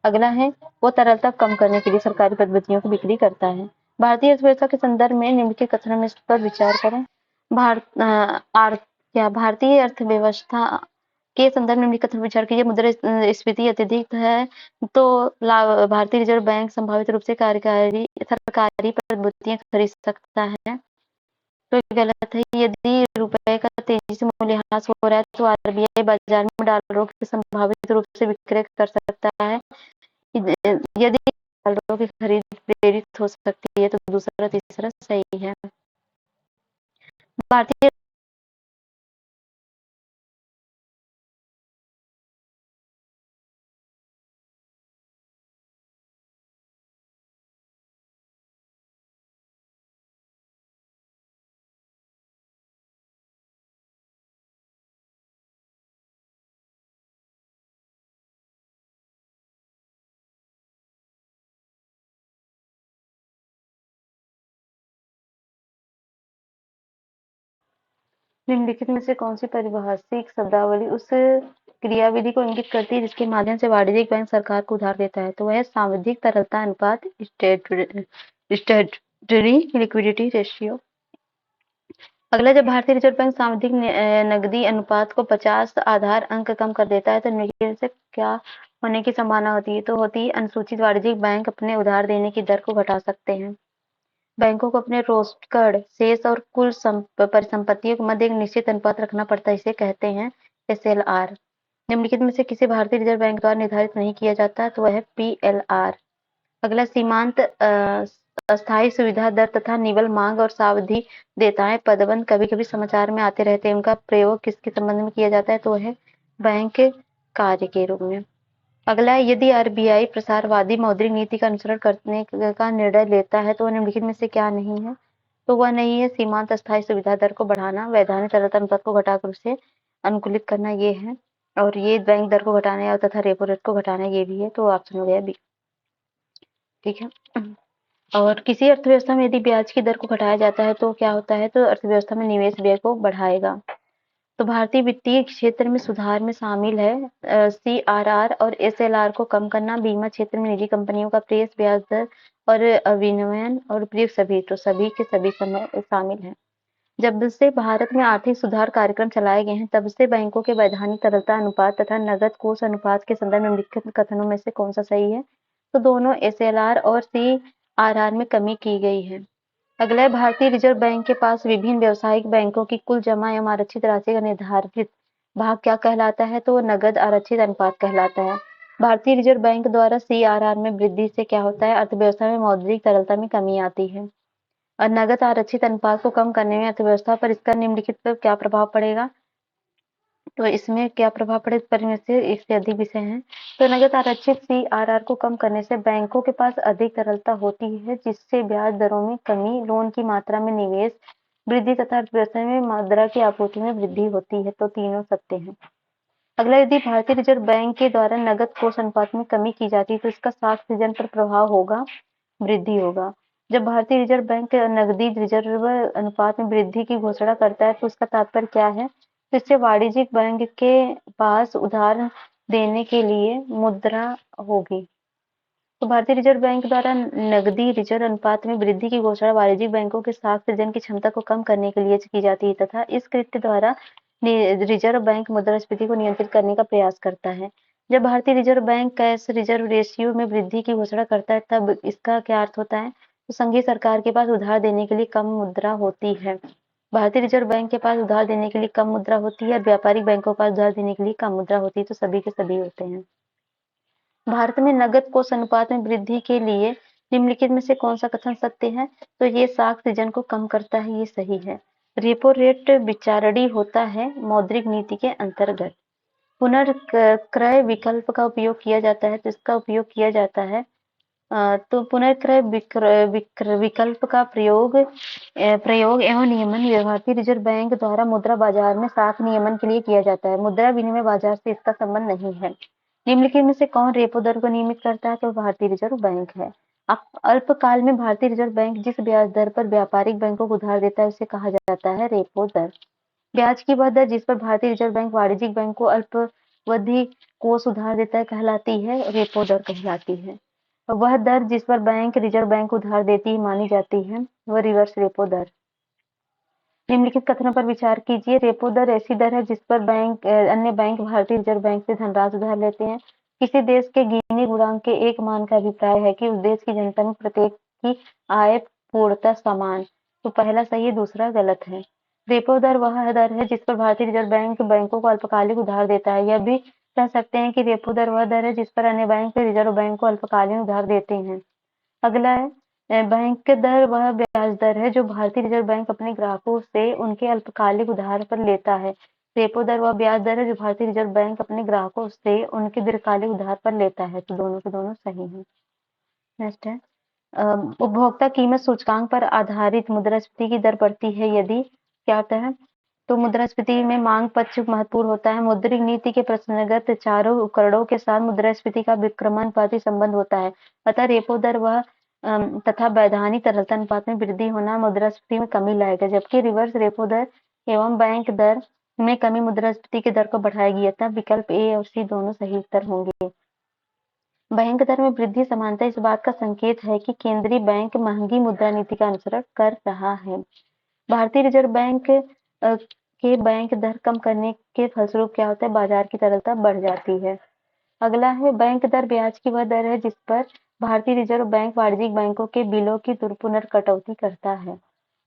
अगला है, वो तरलता कम करने के लिए सरकारी प्रतिभूतियों की बिक्री करता है। भारतीय अर्थव्यवस्था के संदर्भ में निम्नलिखित कथनों में पर विचार करें। भारतीय अर्थव्यवस्था के संदर्भ में कथन विचार कीजिए। मुद्रास्फीति अत्यधिक है तो भारतीय रिजर्व बैंक संभावित रूप से सरकारी प्रतिभूतियां खरीद सकता है। तो गलत है। यदि रुपए का तेजी से मूल्यह्रास हो रहा है तो आरबीआई बाजार में डॉलरों की संभावित रूप से विक्रय कर सकता है। यदि डॉलरों की खरीद प्रेरित हो सकती है तो दूसरा तीसरा सही है। भारतीय निम्नलिखित में से कौन सी पारिभाषिक शब्दावली उस क्रियाविधि को इंगित करती है जिसके माध्यम से वाणिज्यिक बैंक सरकार को उधार देता है? तो वह सांविधिक तरलता अनुपात, स्टैट्यूटरी लिक्विडिटी रेशियो। अगला, जब भारतीय रिजर्व बैंक सांविधिक नकदी अनुपात को 50 आधार अंक कम कर देता है तो निम्नलिखित से क्या होने की संभावना होती है? तो होती है अनुसूचित वाणिज्यिक बैंक अपने उधार देने की दर को घटा सकते हैं। बैंकों को अपने रोस्टेड शेष और कुल परिसंपत्तियों के मध्य एक निश्चित अनुपात रखना पड़ता है, इसे कहते हैं एसएलआर। निम्नलिखित में से किसी भारतीय रिजर्व बैंक द्वारा निर्धारित नहीं किया जाता तो वह है पीएलआर। अगला, सीमांत अस्थायी सुविधा दर तथा निवल मांग और सावधि देयताएं पदबंध कभी कभी समाचार में आते रहते हैं। उनका प्रयोग किसके संबंध में किया जाता है? तो है बैंक कार्य के रूप में। अगला, यदि आरबीआई प्रसारवादी मौद्रिक नीति का अनुसरण करने का निर्णय लेता है तो निम्नलिखित में से क्या नहीं है? तो वह नहीं है सीमांत अस्थायी सुविधा दर को बढ़ाना, वैधानिक तरलता अनुपात को घटाकर उसे अनुकूलित करना, ये है। और ये बैंक दर को घटाना तथा रेपो रेट को घटाना, ये भी है। तो ऑप्शन हो गया बी। ठीक है। और किसी अर्थव्यवस्था में यदि ब्याज की दर को घटाया जाता है तो क्या होता है? तो अर्थव्यवस्था में निवेश व्यय को बढ़ाएगा। तो भारतीय वित्तीय क्षेत्र में सुधार में शामिल है सीआरआर और एसएलआर को कम करना, बीमा क्षेत्र में निजी कंपनियों का प्रेस ब्याज दर और अविनियमन और प्रयोग सभी, तो सभी के सभी शामिल हैं। जब से भारत में आर्थिक सुधार कार्यक्रम चलाए गए हैं तब से बैंकों के वैधानिक तरलता अनुपात तथा नगद कोष अनुपात के संदर्भ में निम्नलिखित कथनों में से कौन सा सही है? तो दोनों एसएलआर और सीआरआर में कमी की गई है। अगला, भारतीय रिजर्व बैंक के पास विभिन्न व्यावसायिक बैंकों की कुल जमा एवं आरक्षित राशि का निर्धारित भाग क्या कहलाता है? तो नगद आरक्षित अनुपात कहलाता है। भारतीय रिजर्व बैंक द्वारा सीआरआर में वृद्धि से क्या होता है? अर्थव्यवस्था में मौद्रिक तरलता में कमी आती है। और नकद आरक्षित अनुपात को कम करने में अर्थव्यवस्था पर इसका निम्नलिखित पर क्या प्रभाव पड़ेगा? तो इसमें क्या प्रभाव पड़े पर में से एक से अधिक विषय हैं। तो नकद आरक्षित सीआरआर को कम करने से बैंकों के पास अधिक तरलता होती है, जिससे ब्याज दरों में कमी, लोन की मात्रा में निवेश वृद्धि तथा अर्थव्यवस्था में मुद्रा की आपूर्ति में वृद्धि होती है। तो तीनों सत्य हैं। अगला, यदि भारतीय रिजर्व बैंक के द्वारा नकद कोष अनुपात में कमी की जाती है तो इसका साख सृजन पर प्रभाव होगा, वृद्धि होगा। जब भारतीय रिजर्व बैंक नकदी रिजर्व अनुपात में वृद्धि की घोषणा करता है तो उसका तात्पर्य क्या है? तो इससे वाणिज्यिक बैंक के पास उधार देने के लिए मुद्रा होगी। तो भारतीय रिजर्व बैंक द्वारा नकदी रिजर्व अनुपात में वृद्धि की घोषणा वाणिज्यिक बैंकों के साख सृजन की क्षमता को कम करने के लिए की जाती है तथा इस कृत्य द्वारा रिजर्व बैंक मुद्रास्फीति को नियंत्रित करने का प्रयास करता है। जब भारतीय reserve bank cash reserve ratio में वृद्धि की घोषणा करता है तब इसका क्या अर्थ होता है? तो संघीय सरकार के पास उधार देने के लिए कम मुद्रा होती है। भारतीय रिजर्व बैंक के पास उधार देने के लिए कम मुद्रा होती है और व्यापारिक बैंकों के पास उधार देने के लिए कम मुद्रा होती है। तो सभी के सभी होते हैं। भारत में नकद कोष अनुपात में वृद्धि के लिए निम्नलिखित में से कौन सा कथन सत्य है? तो ये साख सृजन को कम करता है, ये सही है। रेपो रेट विचारणीय होता है मौद्रिक नीति के अंतर्गत। पुनर्क्रय विकल्प का उपयोग किया जाता है तो इसका उपयोग किया जाता है तो पुनर्क्रय विकल्प का प्रयोग एवं नियमन भारतीय रिजर्व बैंक द्वारा मुद्रा बाजार में साख नियमन के लिए किया जाता है। मुद्रा विनिमय बाजार से इसका संबंध नहीं है। निम्नलिखित में से कौन रेपो दर को नियमित करता है? तो भारतीय रिजर्व बैंक है। अल्पकाल में भारतीय रिजर्व बैंक जिस ब्याज दर पर व्यापारिक बैंकों को उधार देता है उसे कहा जाता है रेपो दर। ब्याज की वह दर जिस पर भारतीय रिजर्व बैंक वाणिज्यिक बैंक को अल्पावधि कोष उधार देता है कहलाती है रेपो दर कहलाती है। वह दर जिस पर रिजर्व बैंक उधार देती है मानी जाती है वह रिवर्स रेपो दर। निम्नलिखित कथनों पर विचार कीजिए। रेपो दर ऐसी दर है जिस पर अन्य बैंक भारतीय रिजर्व बैंक से धनराशि उधार लेते हैं। किसी देश के गिनी गुणांक के एक मान का अभिप्राय है कि उस देश की जनता में प्रत्येक की आय पूर्णतः समान। तो पहला सही है, दूसरा गलत है। रेपो दर वह दर है जिस पर भारतीय रिजर्व बैंक बैंकों को अल्पकालिक उधार देता है। यह भी कह सकते हैं कि रेपो दर वह दर है जिस पर अन्य बैंक रिजर्व बैंक को अल्पकालीन उधार देते हैं। अगला है बैंक दर वह ब्याज दर है जो भारतीय रिजर्व बैंक अपने ग्राहकों से उनके अल्पकालिक उधार पर लेता है। रेपो दर वह ब्याज दर है जो भारतीय रिजर्व बैंक अपने ग्राहकों से उनके दीर्घकालिक उधार पर लेता है। तो दोनों के दोनों सही हैं। नेक्स्ट है उपभोक्ता कीमत सूचकांक पर आधारित मुद्रास्फीति की दर बढ़ती है यदि क्या होता है? तो मुद्रास्फीति में मांग पक्ष महत्वपूर्ण होता है। मौद्रिक नीति के प्रश्नगत चारों उपकरणों के साथ मुद्रास्फीति का विक्रमानुपाती संबंध होता है। अतः रेपो दर वह तथा वैधानिक तरलता अनुपात में वृद्धि होना मुद्रास्फीति में कमी लाएगा, जबकि रिवर्स रेपो दर एवं बैंक दर में कमी मुद्रास्फीति की दर को बढ़ाएगी। अतः विकल्प ए और सी दोनों सही उत्तर होंगे। बैंक दर में वृद्धि समानता इस बात का संकेत है कि केंद्रीय बैंक महंगी मुद्रा नीति का अनुसरण कर रहा है। भारतीय रिजर्व बैंक के बैंक दर कम करने के फलस्वरूप क्या होता है? बाजार की तरलता बढ़ जाती है। अगला है बैंक दर ब्याज की वह दर है जिस पर भारतीय रिजर्व बैंक वाणिज्यिक बैंकों के बिलों की पुनर्कटौती करता है।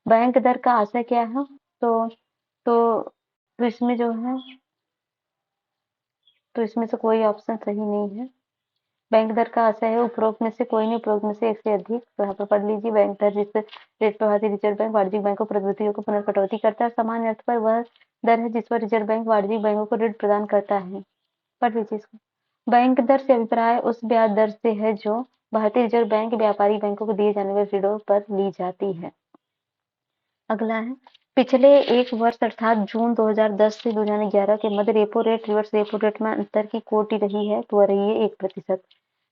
बैंक दर का आशय क्या है? तो इसमें जो है तो इसमें से कोई ऑप्शन सही नहीं है। बैंक दर का आशय है उपरोक्त में से कोई नहीं, उपरोक्त में से एक से अधिक। तो यहाँ पर पढ़ लीजिए। बैंक दर जिस रेट पर भारतीय रिजर्व बैंक वाणिज्यिक बैंकों प्रतिभूतियों को पुनर्कटौती करता है, सामान्य अर्थ पर वह दर है जिस पर रिजर्व बैंक वाणिज्यिक बैंकों को ऋण प्रदान करता है। पढ़ लीजिए इसको। बैंक दर से अभिप्राय उस ब्याज दर से है जो भारतीय रिजर्व बैंक व्यापारिक बैंकों को दिए जाने वाले ऋणों पर ली जाती है। अगला है पिछले एक वर्ष अर्थात जून 2010 से 2011 के मध्य repo rate reverse repo rate में अंतर की कोटि रही है तो रही है 1%।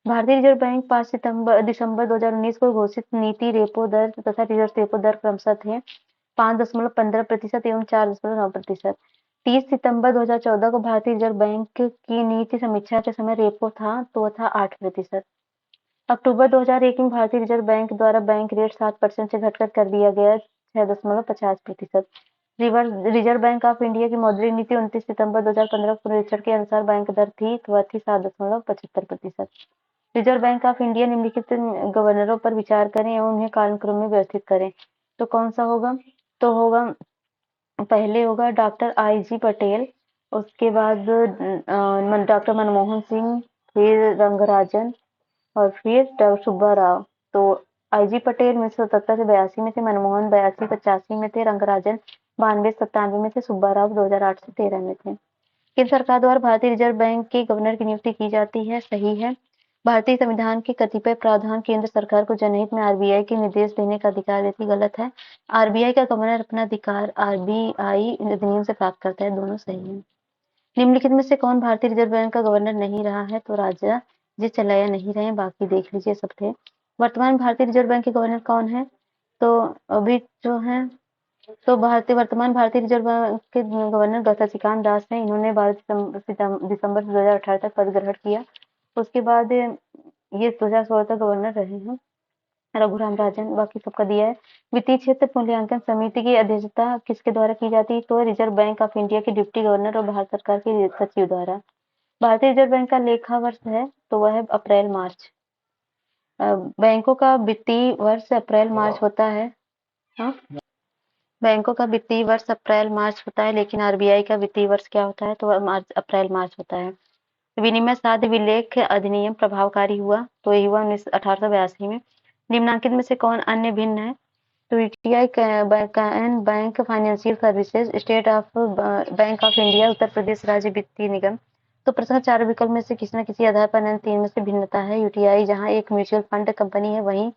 भारतीय रिजर्व बैंक 5 दिसंबर 2019 को घोषित नीति रेपो दर तथा रिवर्स रेपो दर क्रमशः थे 5.15% एवं 4.9%। 30 सितंबर 2014 को भारतीय रिजर्व बैंक की नीति समीक्षा के समय रेपो था तो वह था 8%। अक्टूबर 2001 में भारतीय रिजर्व बैंक द्वारा बैंक रेट 7% से घटकर कर दिया गया 6.50%। रिजर्व बैंक ऑफ इंडिया की मौद्रिक नीति 29 सितंबर 2015 को पुनरीक्षण के अनुसार बैंक दर थी तो वह थी 7.75%। रिजर्व बैंक ऑफ इंडिया निम्नलिखित गवर्नरों पर विचार करें एवं उन्हें कालक्रम में व्यवस्थित करें। तो कौन सा होगा? तो होगा पहले होगा डॉक्टर आई जी पटेल, उसके बाद डॉक्टर मनमोहन सिंह, फिर रंगराजन और फिर सुब्बा राव। तो आईजी पटेल 1977 से 82 में थे, मनमोहन 82-85 में थे, रंगराजन 92-97 में थे, सुब्बा राव 2008 से 13 में थे। केंद्र सरकार द्वारा भारतीय रिजर्व बैंक के गवर्नर की नियुक्ति की जाती है, सही है। भारतीय संविधान के कतिपय प्रावधान केंद्र सरकार को जनहित में आरबीआई के निर्देश देने का अधिकार देती, गलत है। आरबीआई का गवर्नर अपना अधिकार आरबीआई अधिनियम से प्राप्त करता है, दोनों सही है। निम्नलिखित में से कौन भारतीय रिजर्व बैंक का गवर्नर नहीं रहा है? तो राजा जी चलाया नहीं रहे, बाकी देख लीजिए सब थे। वर्तमान भारतीय रिजर्व बैंक के गवर्नर कौन है? तो अभी जो है तो वर्तमान भारतीय रिजर्व बैंक के गवर्नर शशिकांत दास हैं। इन्होंने 12 दिसंबर 2018 तक पद ग्रहण किया। उसके बाद ये 2016 तक गवर्नर रहे हैं। रघुराम राजन, बाकी सबका दिया है। वित्तीय क्षेत्र मूल्यांकन समिति की अध्यक्षता किसके द्वारा की जाती है? तो रिजर्व बैंक ऑफ इंडिया के डिप्टी गवर्नर और भारत सरकार के सचिव द्वारा। भारतीय रिजर्व बैंक का लेखा वर्ष है तो वह है अप्रैल मार्च। बैंकों का वित्तीय वर्ष अप्रैल मार्च होता है। हाँ, बैंकों का वित्तीय वर्ष अप्रैल मार्च होता है, लेकिन आरबीआई का वित्तीय वर्ष क्या होता है? तो अप्रैल मार्च होता है। विनिमय साध्य विलेख अधिनियम प्रभावकारी हुआ तो ये हुआ 1882 में। निम्नांकित में से कौन अन्य भिन्न है? तो UTI bank financial services, state of bank of India, Uttar Pradesh राज्य वित्तीय निगम। तो प्रश्न 4 विकल्प में से किसी न किसी आधार पर अन्य 3 में से भिन्नता है। यूटीआई जहां एक म्यूचुअल फंड कंपनी है, वहीं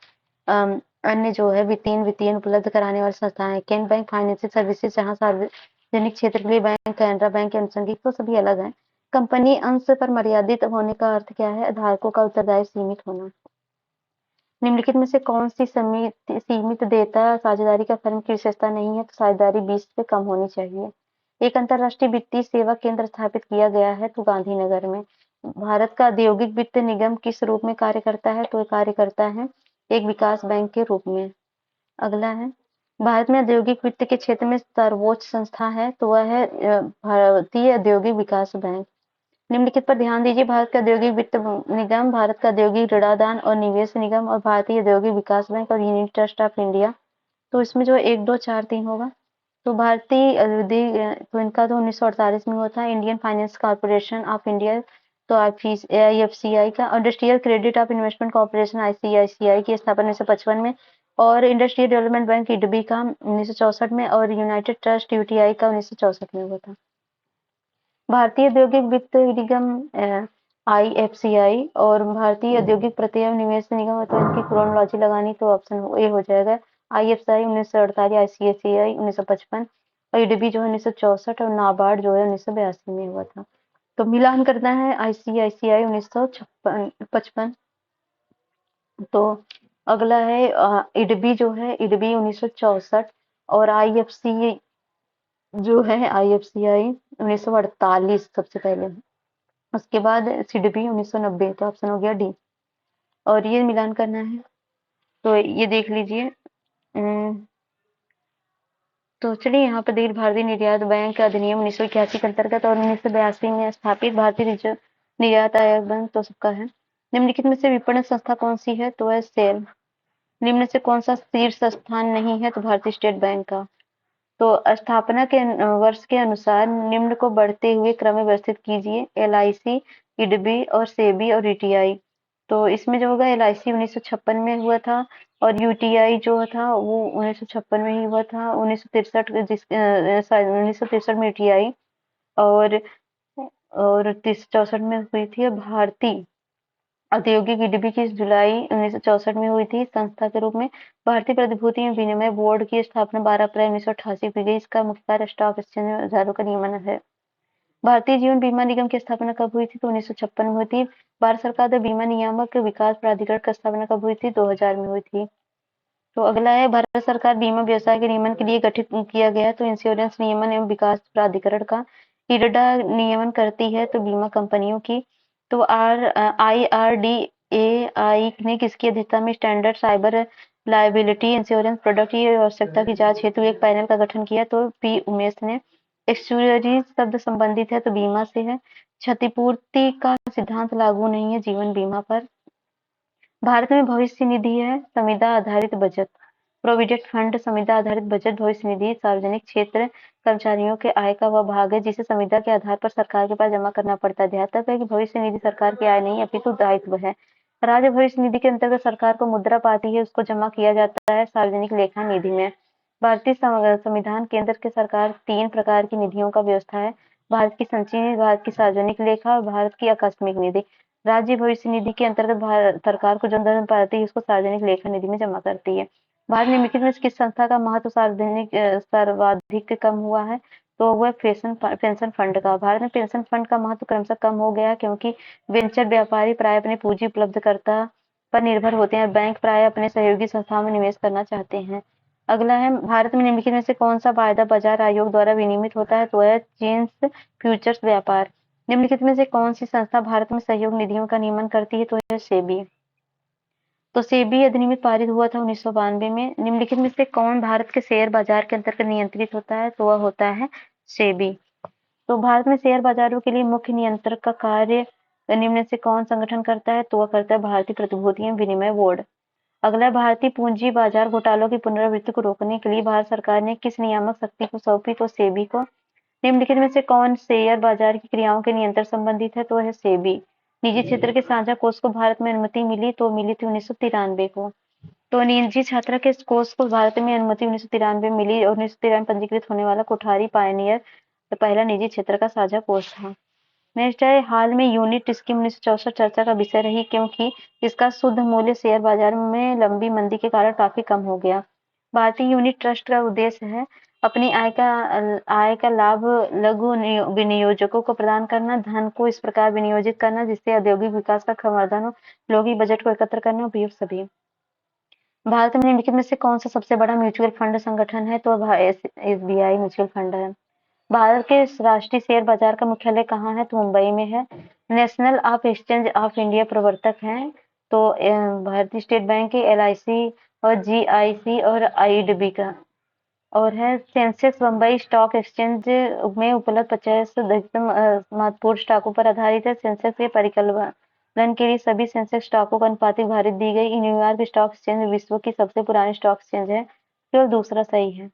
अन्य जो है वित्तीय उपलब्ध कराने वाली संस्थाएं। केंद्र बैंक फाइनेंशियल सर्विसेज जहां सार्वजनिक क्षेत्र के लिए बैंक, कैनरा बैंक, अनुषंगिक, तो सभी अलग है। कंपनी अंश पर मर्यादित होने का अर्थ क्या है? धारकों का उत्तरदायित्व सीमित होना। निम्नलिखित में से कौन सी सीमित देयता साझेदारी का फर्म की विशेषता नहीं है? तो साझेदारी 20 से कम होनी चाहिए। एक अंतरराष्ट्रीय वित्तीय सेवा केंद्र स्थापित किया गया है तो गांधीनगर में। भारत का औद्योगिक वित्त निगम किस रूप में कार्य करता है? तो कार्य करता है एक विकास बैंक के रूप में। अगला है, भारत में औद्योगिक वित्त के क्षेत्र में सर्वोच्च संस्था है तो वह है भारतीय औद्योगिक विकास बैंक। निम्नलिखित पर ध्यान दीजिए। भारत का औद्योगिक वित्त निगम, भारत का औद्योगिक ऋणादान और निवेश निगम और भारतीय औद्योगिक विकास बैंक और यूनियन ट्रस्ट ऑफ इंडिया। तो इसमें जो 1, 2, 4, 3 होगा। तो भारतीय तो इनका तो 1948 में हुआ था। Indian finance corporation of India तो आईएफसीआई का, industrial credit of investment corporation ICICI की स्थापना 1955 में, और इंडस्ट्रियल डेवलपमेंट बैंक इडबी का 1964 में, और यूनाइटेड ट्रस्ट यूटीआई का 1964 में हुआ था। भारतीय औद्योगिक वित्त निगम आईएफसीआई और भारतीय औद्योगिक प्रत्यय निवेश निगम, तो इनकी क्रोनोलॉजी लगानी तो ऑप्शन ए हो जाएगा। आईएफसीआई 1948, आईसीआईसीआई 1955 और ईडीबी जो है 1964 और नाबार्ड जो है 1982 में हुआ था। तो मिलान करना है आईसीआईसीआई 1955। तो अगला है इडबी जो है, इडबी 1964 और आईएफसी जो है आईएफसीआई 1948 सबसे पहले। उसके बाद सीडीबी 1990, तो ऑप्शन हो गया डी। और ये मिलान करना है तो ये देख लीजिए। तो चलिए यहाँ पर देखिए, भारतीय निर्यात बैंक अधिनियम 1981 के अंतर्गत और 1982 में स्थापित भारतीय रिजर्व निर्यात आयोग बैंक तो सबका है। निम्नलिखित में से विपणन संस्था कौन सी है? तो है सेल। निम्न से कौन सा शीर्ष स्थान नहीं है? तो भारतीय स्टेट बैंक का। तो स्थापना के वर्ष के अनुसार निम्न को बढ़ते हुए क्रम में व्यवस्थित कीजिए। एलआईसी, इडबी और सेबी और यूटीआई। तो इसमें जो होगा एलआईसी 1956 में हुआ था और यूटीआई जो था वो 1956 में ही हुआ था। 1963 में यूटीआई और 64 में हुई थी। भारतीय औद्योगिक इडबी की जुलाई 1964 में हुई थी संस्था के रूप में। भारतीय प्रतिभूति विनिमय बोर्ड की स्थापना 12 अप्रैल 1988 की गई। इसका मुख्य कार्य स्टॉक एक्सचेंज बाजारों का नियमन है। भारतीय जीवन बीमा निगम की स्थापना कब हुई थी? तो 1956 में हुई थी। भारत सरकार द्वारा बीमा नियामक विकास प्राधिकरण की स्थापना कब हुई थी? 2000 में हुई थी। तो अगला है, भारत सरकार बीमा व्यवसाय के नियमन के लिए गठित किया गया तो इंश्योरेंस नियमन एवं विकास प्राधिकरण का। इरडा नियमन करती है तो बीमा कंपनियों की। तो IRDAI ने किसकी अध्यक्षता में standard cyber liability insurance product की आवश्यकता की जांच हेतु एक पैनल का गठन किया? तो पी उमेश ने। एक्चुअरी शब्द संबंधित है तो बीमा से है। क्षतिपूर्ति का सिद्धांत लागू नहीं है जीवन बीमा पर। भारत में भविष्य निधि है संविदा आधारित बचत। प्रोविडेंट फंड संविदा आधारित बचत भविष्य निधि सार्वजनिक क्षेत्र कर्मचारियों के आय का वह भाग है जिसे संविदा के आधार पर सरकार के पास जमा करना पड़ता है। ध्यातव्य है कि भविष्य निधि सरकार की आय नहीं अपितु दायित्व है। राज्य भविष्य निधि के अंतर्गत सरकार को मुद्रा पाती है, उसको जमा किया जाता है सार्वजनिक लेखा निधि में। भारतीय संविधान के अंदर के सरकार 3 प्रकार की निधियों का व्यवस्था है। भारत की संचयी निधि, भारत की सार्वजनिक लेखा और भारत की आकस्मिक निधि। राज्य भविष्य निधि के अंतर्गत भारत सरकार को जो धन पाती है उसको सार्वजनिक लेखा निधि में जमा करती है। भारत निम्नलिखित में किस संस्था का महत्व सर्वाधिक कम हुआ है? तो वह पेंशन फंड का। भारत में पेंशन फंड का महत्व क्रमशः कम हो गया क्योंकि वेंचर व्यापारी प्राय अपनी पूंजी उपलब्धकर्ता पर निर्भर होते हैं। बैंक प्राय अपने सहयोगी संस्थाओं में निवेश करना चाहते हैं। अगला है, भारत में निम्नलिखित में से कौन सा वायदा बाजार आयोग द्वारा विनियमित होता है? तो है चीन्स फ्यूचर्स व्यापार। निम्नलिखित में से कौन सी संस्था भारत में सहयोग निधियों का नियमन करती है? तो है सेबी। तो सेबी अधिनियम पारित हुआ था 1992 में। निम्नलिखित में से कौन भारत के शेयर बाजार के अंतर्गत नियंत्रित होता है? तो वह होता है सेबी। तो भारत में शेयर बाजारों के लिए मुख्य नियंत्रक का कार्य निम्न से कौन संगठन करता है? तो वह करता है भारतीय प्रतिभूति एवं विनिमय बोर्ड। अगला, भारतीय पूंजी बाजार घोटालों की पुनरावृत्ति को रोकने के लिए भारत सरकार ने किस नियामक शक्ति को सौंपी? तो सेबी को। निम्नलिखित में से कौन शेयर बाजार की क्रियाओं के नियंत्रण संबंधित है? तो है सेबी। निजी क्षेत्र के साझा कोष को भारत में अनुमति मिली तो मिली थी 1993 को। तो निजी छात्रा के कोष को भारत में अनुमति 1993 में मिली और 1993 पंजीकृत होने वाला कोठारी पायनियर पहला निजी क्षेत्र का साझा कोष था। नेक्स्ट है, हाल में यूनिट स्कीम 1964 चर्चा का विषय रही क्योंकि इसका शुद्ध मूल्य शेयर बाजार में लंबी मंदी के कारण काफी कम हो गया। भारतीय यूनिट ट्रस्ट का उद्देश्य है अपनी आय का लाभ लघु विनियोजकों को प्रदान करना, धन को इस प्रकार विनियोजित करना जिससे औद्योगिक विकास का संवर्धन हो, लोगों की बजट को एकत्र करना, उपयुक्त सभी। भारत में निम्नलिखित में से कौन सा सबसे बड़ा म्यूचुअल फंड संगठन है? तो एसबीआई म्यूचुअल फंड है। भारत के राष्ट्रीय शेयर बाजार का मुख्यालय कहाँ है? तो मुंबई में है। National of exchange of India प्रवर्तक हैं तो भारतीय स्टेट बैंक के, एलआईसी और जीआईसी और आईडीबी का। और है, सेंसेक्स बम्बई स्टॉक एक्सचेंज में उपलब्ध 50 अधिकतम महत्वपूर्ण स्टॉकों पर आधारित है। सेंसेक्स के परिकलन के लिए सभी सेंसेक्स स्टॉकों को अनुपातिक भारित दी गई। न्यूयॉर्क स्टॉक एक्सचेंज विश्व की सबसे पुरानी स्टॉक एक्सचेंज है, केवल दूसरा सही है।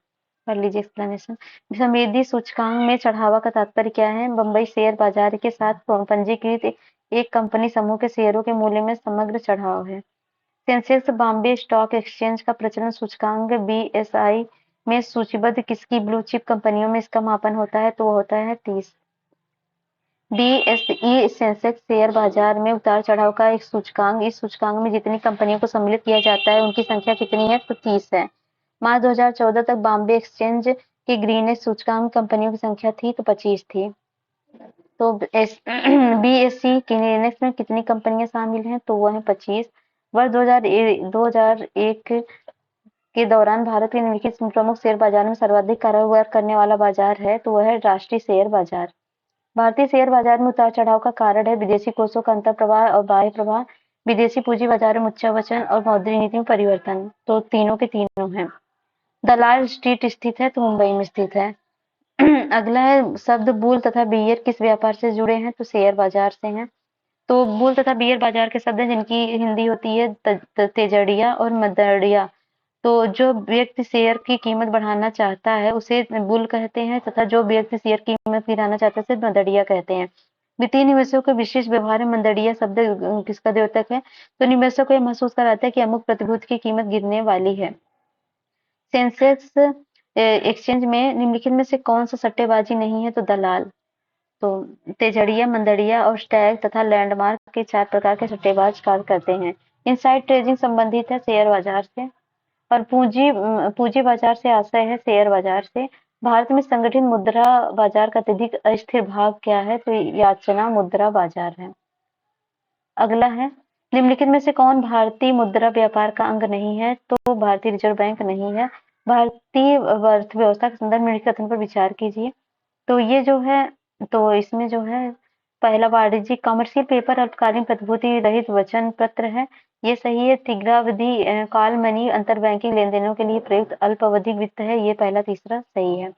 कर लीजिए एक्सप्लेनेशन। समृद्धि सूचकांक में चढ़ावा का तात्पर्य क्या है? बम्बई शेयर बाजार के साथ पंजीकृत एक कंपनी समूह के शेयरों के मूल्य में समग्र चढ़ाव है। सेंसेक्स बॉम्बे स्टॉक एक्सचेंज का प्रचलन सूचकांक बीएसआई में सूचीबद्ध किसकी ब्लू चिप कंपनियों में इसका मापन होता है? तो वो होता है 30। बीएसई सेंसेक्स शेयर बाजार में उतार चढ़ाव का एक सूचकांक। इस सूचकांक में जितनी कंपनियों को सम्मिलित किया जाता है उनकी संख्या कितनी है? तो 30 है। मार्च 2014 तक बॉम्बे एक्सचेंज के ग्रीनेस सूचकांक कंपनियों की संख्या थी तो 25 थी। तो बीएसई के इंडेक्स में कितनी कंपनियां शामिल हैं? तो वो है 25। वर्ष 2001 के दौरान भारत के निम्नलिखित प्रमुख शेयर बाजार में सर्वाधिक कारोबार करने वाला बाजार है तो वह है राष्ट्रीय शेयर बाजार। भारतीय शेयर बाजार में उतार चढ़ाव का कारण है विदेशी कोषों का अंतर प्रवाह और बाह्य प्रवाह, विदेशी पूंजी बाजार में उच्चावचन और मौद्रिक नीति में परिवर्तन। तो तीनों के तीनों हैं। दलाल स्ट्रीट स्थित है तो मुंबई में स्थित है। अगला है, शब्द बुल तथा बियर किस व्यापार से जुड़े हैं? तो शेयर बाजार से हैं। तो बुल तथा बियर बाजार के शब्द हैं जिनकी हिंदी होती है तेजड़िया और मदड़िया। तो जो व्यक्ति शेयर की कीमत बढ़ाना चाहता है उसे बुल कहते हैं तथा जो व्यक्ति शेयर की कीमत गिराना चाहता है उसे मंदड़िया कहते हैं। वित्तीय निवेशकों के विशेष व्यवहार में मंदड़िया शब्द किसका द्योतक है? तो निवेशक को यह महसूस कराता है कि अमुक प्रतिभूति की कीमत गिरने वाली है। सेंसेक्स एक्सचेंज में निम्नलिखित में से कौन सा सट्टेबाजी नहीं है? तो दलाल। तो तेजड़िया, मंदड़िया और स्टैग तथा लैंडमार्क के 4 प्रकार के सट्टेबाज कार्य करते हैं। इनसाइड ट्रेडिंग संबंधित है शेयर बाजार से और पूंजी बाजार से आशय है शेयर बाजार से। भारत में संगठित मुद्रा बाजार का अत्यधिक अस्थिर भाग क्या है? तो याचना मुद्रा बाजार है। अगला है, निम्नलिखित में से कौन भारतीय मुद्रा व्यापार का अंग नहीं है? तो भारतीय रिजर्व बैंक नहीं है। भारतीय अर्थव्यवस्था के संदर्भ में निम्नलिखित कथन पर विचार कीजिए। तो ये जो है, तो इसमें जो है पहला वाणिज्यिक कमर्शियल पेपर अल्पकालीन प्रतिभूति रहित वचन पत्र है, ये सही है। दीर्घावधि कॉल मनी अंतर बैंकिंग लेन देनों के लिए प्रयुक्त अल्पावधि वित्त है, ये पहला तीसरा सही है।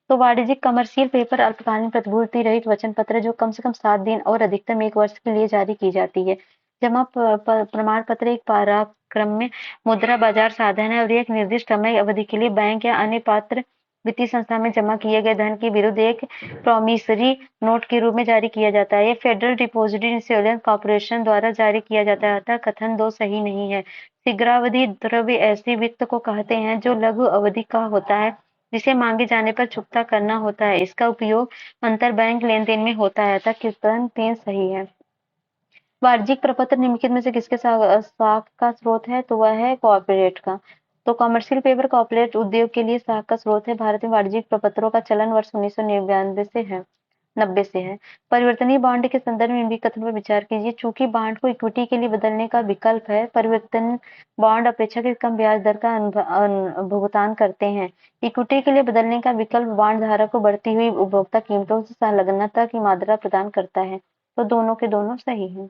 तो वाणिज्यिक कमर्शियल पेपर अल्पकालीन प्रतिभूति रहित वचन पत्र जो कम से कम 7 दिन और अधिकतम 1 वर्ष के लिए जारी की जाती है। जमा प्रमाण पत्र एक पराक्रम्य मुद्रा बाजार साधन है और ये एक निर्दिष्ट समय अवधि के लिए बैंक या अन्य पात्र वित्तीय संस्था में जमा किए गए धन के विरुद्ध एक प्रॉमिसरी नोट के रूप में जारी किया जाता है। ये फेडरल डिपॉजिटरी इंश्योरेंस कॉर्पोरेशन द्वारा जारी किया जाता है। अतः कथन दो सही नहीं है। शीघ्रावधि द्रव्य ऐसे वित्त को कहते हैं जो लघु अवधि का होता है, जिसे मांगे जाने पर चुकता करना होता है। इसका उपयोग अंतर बैंक लेन-देन में होता है। अतः कथन 3 सही है। वाणिज्यिक प्रपत्र निम्नलिखित में से किसके साख का स्रोत है? तो वह है कॉर्पोरेट का। तो कमर्शियल पेपर कॉर्पोरेट उद्योग के लिए साख का स्रोत है। भारत में वाणिज्यिक प्रपत्रों का चलन वर्ष 1999 से है 90 से है। परिवर्तनीय बॉन्ड के संदर्भ में निम्नलिखित कथन पर विचार कीजिए। चूंकि बॉन्ड को इक्विटी के लिए बदलने का विकल्प है, परिवर्तन बॉन्ड अपेक्षाकृत कम ब्याज दर का भुगतान करते हैं। इक्विटी के लिए बदलने का विकल्प बॉन्ड धारक को बढ़ती हुई उपभोक्ता कीमतों से संलग्नता की मात्रा प्रदान करता है। तो दोनों के दोनों सही हैं।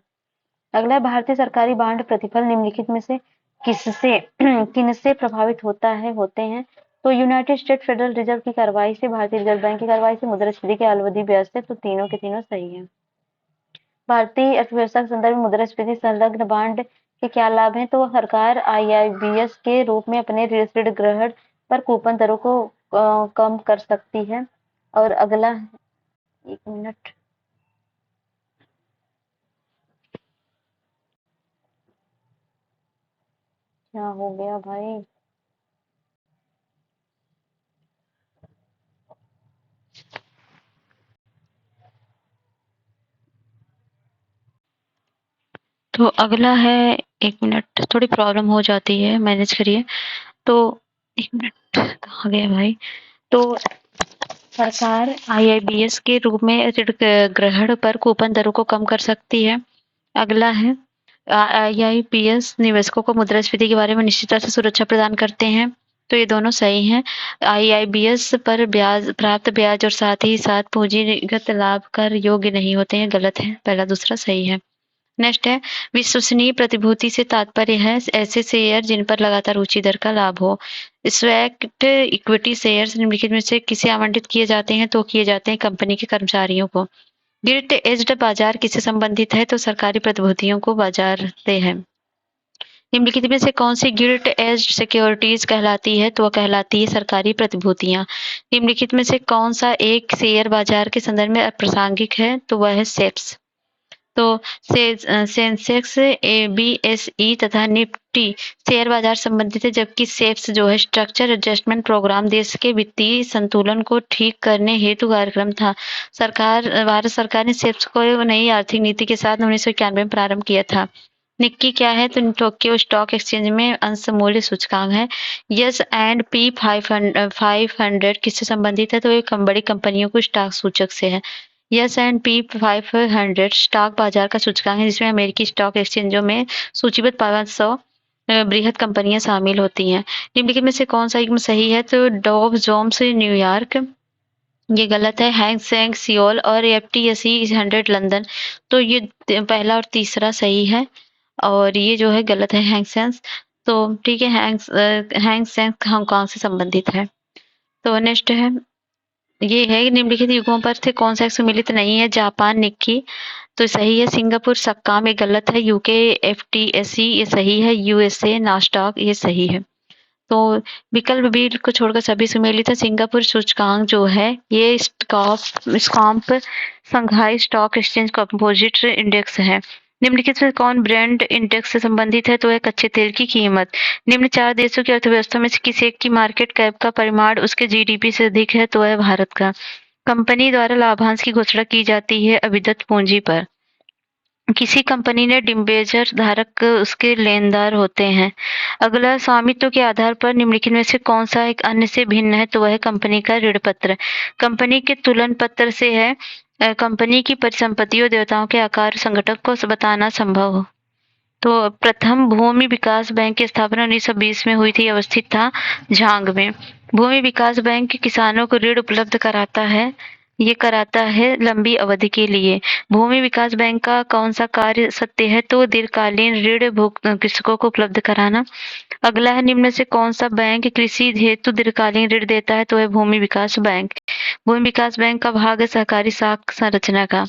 अगला भारतीय सरकारी बांड प्रतिफल निम्नलिखित में से किससे किनसे प्रभावित होते हैं? तो यूनाइटेड स्टेट फेडरल रिजर्व की कार्रवाई से, भारतीय रिजर्व बैंक की कार्रवाई से, मुद्रास्फीति के अवधि ब्याज से। तो तीनों के तीनों सही हैं। भारतीय अर्थव्यवस्था के संदर्भ में मुद्रास्फीति संलग्न बांड के क्या लाभ हैं? तो सरकार आईआईबीएस के रूप में अपने ऋण ग्रहण पर कूपन दरों को कम कर सकती है। और अगला, एक मिनट, क्या हो गया भाई? तो अगला है, एक मिनट, थोड़ी प्रॉब्लम हो जाती है, मैनेज करिए। तो एक मिनट, कहाँ गया भाई? तो सरकार आईआईबीएस के रूप में ऋण ग्रहण पर कूपन दरों को कम कर सकती है। अगला है, आईआईबीएस निवेशकों को मुद्रास्फीति के बारे में निश्चितता से सुरक्षा प्रदान करते हैं। तो ये दोनों सही हैं। आईआईबीएस पर प्राप्त ब्याज और साथ ही साथ पूंजीगत लाभ कर योग्य नहीं होते हैं, गलत है। पहला दूसरा सही है। नेक्स्ट है, विश्वसनीय प्रतिभूति से तात्पर्य है ऐसे शेयर जिन पर लगातार ऊंची दर का लाभ हो। स्वैक्ट इक्विटी शेयर्स निम्नलिखित में से किसे आवंटित किए जाते हैं? तो किए जाते हैं कंपनी के कर्मचारियों को। गिल्ट एज्ड बाजार किससे संबंधित है? तो सरकारी प्रतिभूतियों को बाजार से है। निम्नलिखित में से कौन सी गिल्ट एज्ड सिक्योरिटीज कहलाती है? तो वह कहलाती है सरकारी प्रतिभूतियां। निम्नलिखित में से कौन सा एक शेयर बाजार के संदर्भ में अप्रासंगिक है? तो वह है सेप्स। तो सेंसेक्स, बीएसई तथा निफ्टी शेयर बाजार संबंधित है, जबकि सेप्स जो है स्ट्रक्चर एडजस्टमेंट प्रोग्राम देश के वित्तीय संतुलन को ठीक करने हेतु कार्यक्रम था। भारत सरकार ने सेप्स को नई आर्थिक नीति के साथ 1991 में प्रारंभ किया था। निक्की क्या है? तो टोक्यो स्टॉक एक्सचेंज में अंश मूल्य सूचकांक है। यस एंड पी 500 किससे संबंधित है? तो एक बड़ी कंपनियों को स्टॉक सूचक से है। यस एंड पी 500 स्टॉक बाजार का सूचकांक है, जिसमें अमेरिकी स्टॉक एक्सचेंजों में सूचीबद्ध 500 बृहद कंपनियां शामिल होती हैं। निम्नलिखित में से कौन सा एकदम सही है? तो डॉव जोन्स न्यूयॉर्क, ये गलत है। हैंग सेंग सियोल और एफटीएसई 100 लंदन। तो ये पहला और तीसरा सही है और ये जो है गलत है, हैंग सेंस। तो ठीक है, हैंग सेंग हांगकांग से संबंधित है। तो नेक्स्ट है, ये है निम्नलिखित युगों पर थे कौन सा एक सम्मिलित नहीं है? जापान निक्की, तो सही है। सिंगापुर सक्काम, ये गलत है। यूके एफटीएसई, ये सही है। यूएसए नास्डॉक, ये सही है। तो विकल्प बी को छोड़कर सभी सम्मिलित है। सिंगापुर सूचकांक जो है ये स्कॉम्प संघाई स्टॉक एक्सचेंज कंपोजिट इंडेक्स है। निम्नलिखित में कौन ब्रांड इंडेक्स से संबंधित है? तो है कच्चे तेल की कीमत। निम्न 4 देशों की अर्थव्यवस्था में से किसी एक की मार्केट कैप का परिमाण उसके जीडीपी से अधिक है? तो है भारत का। कंपनी द्वारा लाभांश की घोषणा की जाती है अभिदत्त पूंजी पर। किसी कंपनी ने डिबेंचर धारक उसके लेनदार होते हैं। अगला, स्वामित्व के आधार पर निम्नलिखित में से कौन सा एक अन्य से भिन्न है? तो वह कंपनी का ऋण पत्र। कंपनी के तुलन पत्र से है कंपनी की परिसंपत्तियों, देयताओं के आकार संगठन को बताना संभव हो। तो प्रथम भूमि विकास बैंक की स्थापना 1920 में हुई थी, अवस्थित था झांग में। भूमि विकास बैंक किसानों को ऋण उपलब्ध कराता है, ये कराता है लंबी अवधि के लिए। भूमि विकास बैंक का कौन सा कार्य सत्य है? तो दीर्घकालीन ऋण कृषकों को उपलब्ध कराना। अगला है, निम्न में से कौन सा बैंक कृषि हेतु दीर्घकालीन ऋण देता है? तो है भूमि विकास बैंक। भूमि विकास बैंक का भाग है सहकारी साख संरचना का।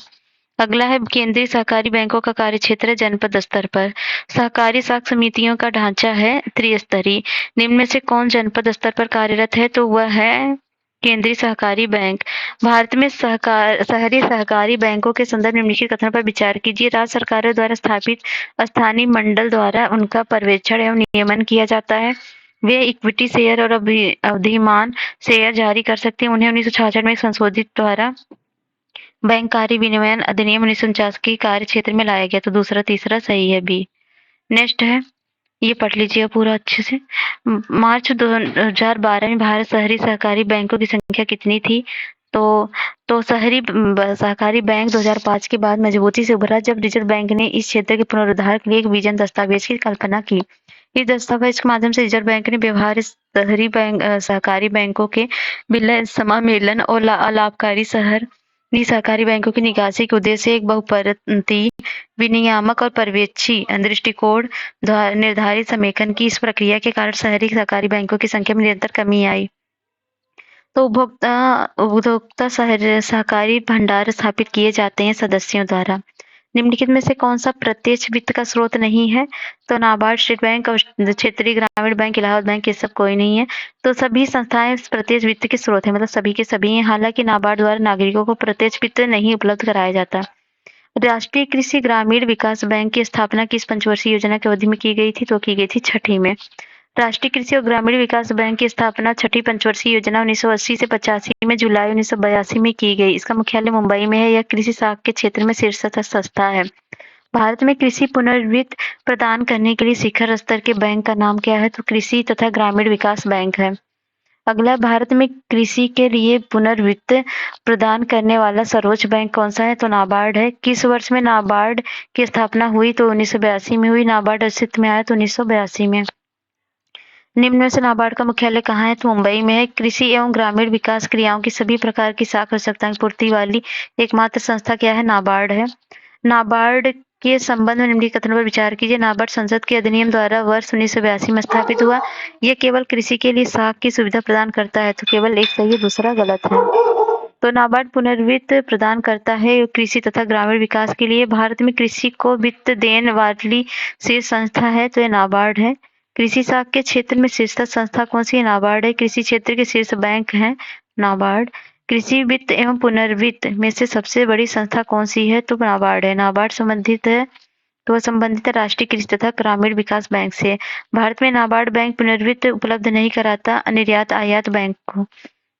अगला है केंद्रीय सहकारी बैंकों का कार्यक्षेत्र है जनपद स्तर पर। सहकारी साख समितियों का ढांचा है त्रिस्तरीय। निम्न में से कौन जनपद स्तर पर कार्यरत है? तो वह है केंद्रीय सहकारी बैंक। भारत में शहरी सहकारी बैंकों के संदर्भ निम्नलिखित कथन पर विचार कीजिए। राज्य सरकारों द्वारा स्थापित स्थानीय मंडल द्वारा उनका पर्यवेक्षण एवं नियमन किया जाता है। वे इक्विटी शेयर और अधिमान शेयर जारी कर सकते हैं। उन्हें 1966 में संशोधित द्वारा बैंक कार्य विनियमन अधिनियम 1949 के कार्य क्षेत्र में लाया गया। तो दूसरा तीसरा सही है बी। नेक्स्ट है, ये पढ़ लीजिएगा पूरा अच्छे से। मार्च 2012 में भारत शहरी सहकारी बैंकों की संख्या कितनी थी? तो शहरी सहकारी बैंक 2005 के बाद मजबूती से उभरा जब रिजर्व बैंक ने इस क्षेत्र के पुनरुद्धार के लिए एक विजन दस्तावेज की कल्पना की। इस दस्तावेज के माध्यम से रिजर्व बैंक ने व्यवहार शहरी सहकारी बैंकों के विलय समामेलन और लाभकारी सहकारी बैंकों की निकासी के उद्देश्य से एक बहुपरतीय विनियामक और पर्यवेक्षी दृष्टिकोण निर्धारित समेकन की इस प्रक्रिया के कारण शहरी सहकारी बैंकों की संख्या में निरंतर कमी आई। तो उपभोक्ता सहकारी भंडार स्थापित किए जाते हैं सदस्यों द्वारा। निम्नलिखित में से कौन सा प्रत्यक्ष वित्त का स्रोत नहीं है? तो नाबार्ड, स्टेट बैंक और क्षेत्रीय ग्रामीण बैंक, इलाहाबाद बैंक, ये सब कोई नहीं है। तो सभी संस्थाएं प्रत्यक्ष वित्त के स्रोत है, मतलब सभी के सभी हैं। हालांकि नाबार्ड द्वारा नागरिकों को प्रत्यक्ष वित्त नहीं उपलब्ध कराया जाता। राष्ट्रीय कृषि ग्रामीण विकास बैंक की स्थापना किस पंचवर्षीय योजना की अवधि में की गई थी? तो की गई थी छठी में। राष्ट्रीय कृषि और ग्रामीण विकास बैंक की स्थापना छठी पंचवर्षीय योजना 1980 से 85 में जुलाई 1982 में की गई। इसका मुख्यालय मुंबई में है। यह कृषि शाख के क्षेत्र में शीर्षस्थ संस्था है। भारत में कृषि पुनर्वित्त प्रदान करने के लिए शिखर स्तर के बैंक का नाम क्या है? तो कृषि तथा ग्रामीण विकास बैंक है। अगला, भारत में कृषि के लिए पुनर्वित्त प्रदान करने वाला सर्वोच्च बैंक कौन सा है? तो नाबार्ड है। किस वर्ष में नाबार्ड की स्थापना हुई? तो 1982 में हुई। नाबार्ड अस्तित्व में आया तो 1982 में। निम्न में से नाबार्ड का मुख्यालय कहाँ है? तो मुंबई में है। कृषि एवं ग्रामीण विकास क्रियाओं की सभी प्रकार की साख आवश्यकताओं की पूर्ति वाली एकमात्र संस्था क्या है? नाबार्ड है। नाबार्ड के संबंध में निम्नलिखित कथनों पर विचार कीजिए। नाबार्ड संसद के अधिनियम द्वारा वर्ष 1982 में स्थापित हुआ। यह केवल कृषि के लिए साख की सुविधा प्रदान करता है। तो केवल एक सही है, दूसरा गलत है। तो नाबार्ड पुनर्वित्त प्रदान करता है कृषि तथा ग्रामीण विकास के लिए। भारत में कृषि को वित्त देने वाली शीर्ष संस्था है तो यह नाबार्ड है। कृषि साख के क्षेत्र में शीर्ष संस्था कौन सी है? नाबार्ड है। कृषि क्षेत्र के शीर्ष बैंक है नाबार्ड। कृषि वित्त एवं पुनर्वित्त में से सबसे बड़ी संस्था कौन सी है? तो नाबार्ड है। नाबार्ड संबंधित है तो वह संबंधित है राष्ट्रीय कृषि तथा ग्रामीण विकास बैंक से। भारत में नाबार्ड बैंक पुनर्वित्त उपलब्ध नहीं कराता निर्यात आयात बैंक को।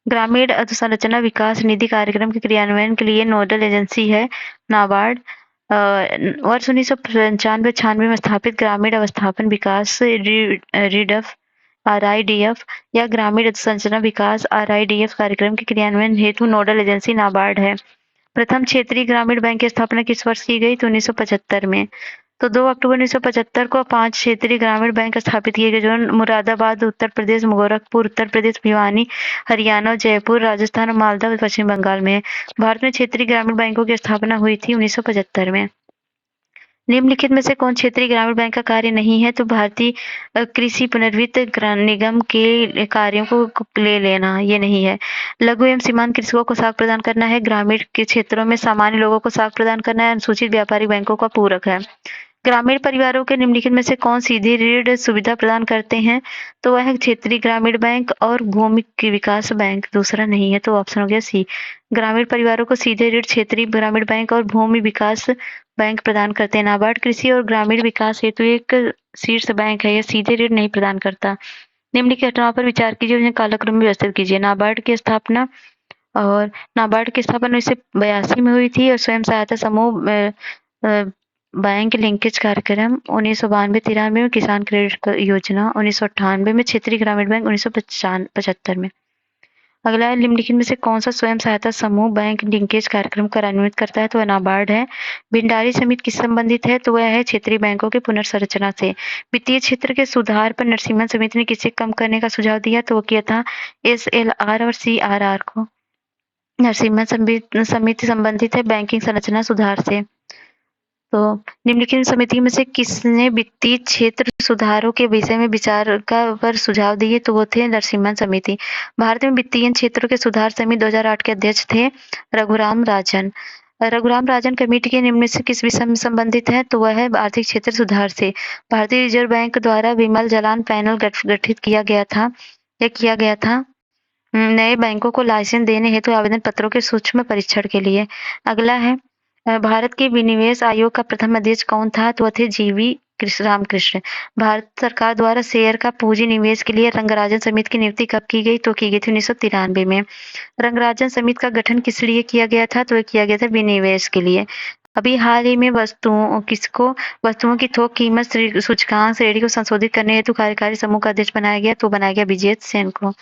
ग्रामीण अधोसंरचना विकास निधि कार्यक्रम के क्रियान्वयन के लिए नोडल एजेंसी है नाबार्ड। वर्ष 1995-96 में स्थापित ग्रामीण अवस्थापन विकास रीडफ RIDF या ग्रामीण अधोसंरचना विकास RIDF कार्यक्रम के क्रियान्वयन हेतु नोडल एजेंसी नाबार्ड है। प्रथम क्षेत्रीय ग्रामीण बैंक की स्थापना किस वर्ष की गई? तो 1975 में। तो 2 अक्टूबर 1975 को 5 क्षेत्रीय ग्रामीण बैंक स्थापित किए गए, जो मुरादाबाद उत्तर प्रदेश, गोरखपुर उत्तर प्रदेश, भिवानी हरियाणा, जयपुर राजस्थान और मालदा पश्चिम बंगाल में। भारत में क्षेत्रीय ग्रामीण बैंकों की स्थापना हुई थी 1975 में। निम्नलिखित में से कौन क्षेत्रीय ग्रामीण बैंक का कार्य नहीं है? तो भारतीय कृषि पुनर्वित्त निगम के कार्यों को ले लेना, ये नहीं है। लघु एवं सीमांत कृषकों को साख प्रदान करना है। ग्रामीण के क्षेत्रों में सामान्य लोगों को साख प्रदान करना है। अनुसूचित व्यापारी बैंकों का पूरक है। ग्रामीण परिवारों के निम्नलिखित में से कौन सीधी ऋण सुविधा प्रदान करते हैं? तो वह है क्षेत्रीय ग्रामीण बैंक और भूमि विकास बैंक। दूसरा नहीं है, तो ऑप्शन हो गया सी। ग्रामीण परिवारों को सीधे ऋण क्षेत्रीय ग्रामीण बैंक और भूमि विकास बैंक प्रदान करते हैं। नाबार्ड कृषि और ग्रामीण विकास हेतु एक शीर्ष बैंक है, यह सीधे ऋण नहीं प्रदान करता। निम्नलिखित घटनाओं पर विचार कीजिए, उन्हें कालक्रम में व्यवस्थित कीजिए। नाबार्ड की स्थापना 1982 में हुई थी और स्वयं सहायता समूह बैंक लिंकेज कार्यक्रम 1992-93 में, किसान क्रेडिट योजना 1998 में, क्षेत्रीय ग्रामीण बैंक 1975 में। अगला है, निम्नलिखित में से कौन सा स्वयं सहायता समूह बैंक लिंकेज कार्यक्रम कार्यान्वित करता है? तो वह नाबार्ड है। भंडारी समिति किस संबंधित है? तो वह है क्षेत्रीय बैंकों की पुनर्संरचना से। वित्तीय क्षेत्र के सुधार पर नरसिम्हा समिति ने किसे कम करने का सुझाव दिया? तो वो किया था SLR और CRR को। नरसिम्हा समिति संबंधित है बैंकिंग संरचना सुधार से। तो निम्नलिखित समिति में से किसने वित्तीय क्षेत्र सुधारों के विषय में विचार पर सुझाव दिए? तो वो थे नरसिम्हा समिति। भारत में वित्तीय क्षेत्रों के सुधार समिति 2008 के अध्यक्ष थे रघुराम राजन। रघुराम राजन कमेटी के निम्न में से किस विषय में संबंधित है? तो वह है आर्थिक क्षेत्र सुधार से। भारतीय रिजर्व बैंक द्वारा विमल जलान पैनल गठित किया गया था। नए बैंकों को लाइसेंस देने हेतु आवेदन पत्रों के सूक्ष्म परीक्षण के लिए। अगला है भारत के विनिवेश आयोग का प्रथम अध्यक्ष कौन था? तो वह थे जीवी रामकृष्ण। भारत सरकार द्वारा शेयर का पूंजी निवेश के लिए रंगराजन समिति की नियुक्ति कब की गई? तो की गई थी 1993 में। रंगराजन समिति का गठन किस लिए किया गया था? तो किया गया था विनिवेश के लिए। अभी हाल ही में वस्तुओं की थोक कीमत सूचकांक श्रेणी को संशोधित करने हेतु कार्यकारी समूह का अध्यक्ष बनाया गया, तो बनाया गया विजय सेन को।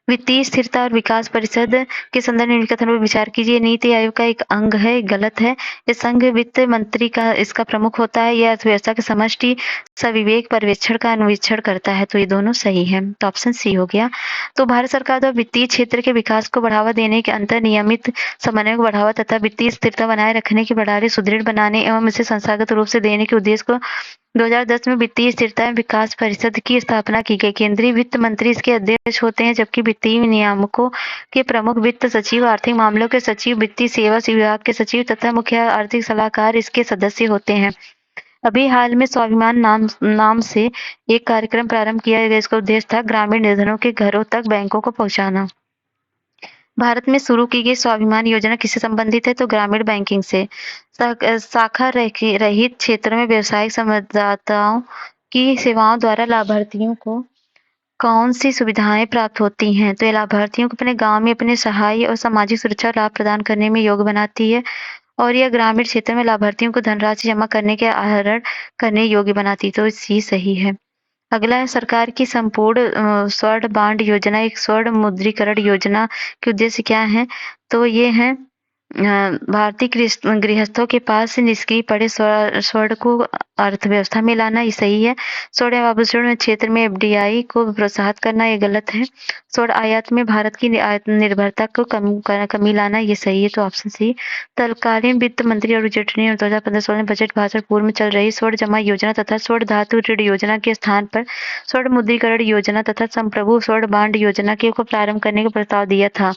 वित्तीय स्थिरता और विकास परिषद के संदर्भ में कथन पर विचार कीजिए। नीति आयोग का एक अंग है, गलत है। ये संघ वित्त मंत्री का इसका प्रमुख होता है। यह अर्थव्यवस्था के समष्टि सविवेक पर्यवेक्षण का अनुवीक्षण करता है, तो ये दोनों सही है। तो ऑप्शन सी हो गया। तो भारत सरकार द्वारा वित्तीय क्षेत्र के विकास को बढ़ावा देने के अंतर नियमित समन्वय को बढ़ावा तथा वित्तीय स्थिरता बनाए रखने की प्रणाली सुदृढ़ बनाने एवं इसे संस्थागत रूप से देने के उद्देश्य को 2010 में वित्तीय स्थिरता एवं विकास परिषद की स्थापना की गई। केंद्रीय वित्त मंत्री इसके अध्यक्ष होते हैं, जबकि वित्तीय नियामकों के प्रमुख वित्त सचिव, आर्थिक मामलों के सचिव, वित्तीय सेवा विभाग के सचिव तथा मुख्य आर्थिक सलाहकार इसके सदस्य होते हैं। अभी हाल में स्वाभिमान नाम से एक कार्यक्रम प्रारंभ किया गया। इसका उद्देश्य था ग्रामीण निर्धनों के घरों तक बैंकों को पहुंचाना। भारत में शुरू की गई स्वाभिमान योजना किससे संबंधित है? तो ग्रामीण बैंकिंग से। शाखा रहित क्षेत्रों में व्यवसायिक संवाददाताओं की सेवाओं द्वारा लाभार्थियों को कौन सी सुविधाएं प्राप्त होती हैं? तो ये लाभार्थियों को अपने गांव में अपने सहाय और सामाजिक सुरक्षा लाभ प्रदान करने में योग्य बनाती है, और यह ग्रामीण क्षेत्र में लाभार्थियों को धनराशि जमा करने के आहरण करने योग्य बनाती है, तो ये सही है। अगला है सरकार की संपूर्ण स्वर्ण बांड योजना एक स्वर्ण मुद्रीकरण योजना के उद्देश्य क्या है? तो ये है भारतीय गृहस्थों के पास निष्क्रिय पड़े स्वर्ण को अर्थव्यवस्था में लाना, ये सही है। स्वर्ण आभूषण क्षेत्र में एफडीआई को प्रोत्साहित करना, ये गलत है। स्वर्ण आयात में भारत की आयात निर्भरता को कमी लाना, ये सही है, तो ऑप्शन सी। तत्कालीन वित्त मंत्री अरुण जेटली ने 2015-16 में बजट भाषण पूर्व में चल रही स्वर्ण जमा योजना तथा स्वर्ण धातु ऋण योजना के स्थान पर स्वर्ण मुद्रीकरण योजना तथा संप्रभु स्वर्ण बांड योजना को प्रारंभ करने का प्रस्ताव दिया था।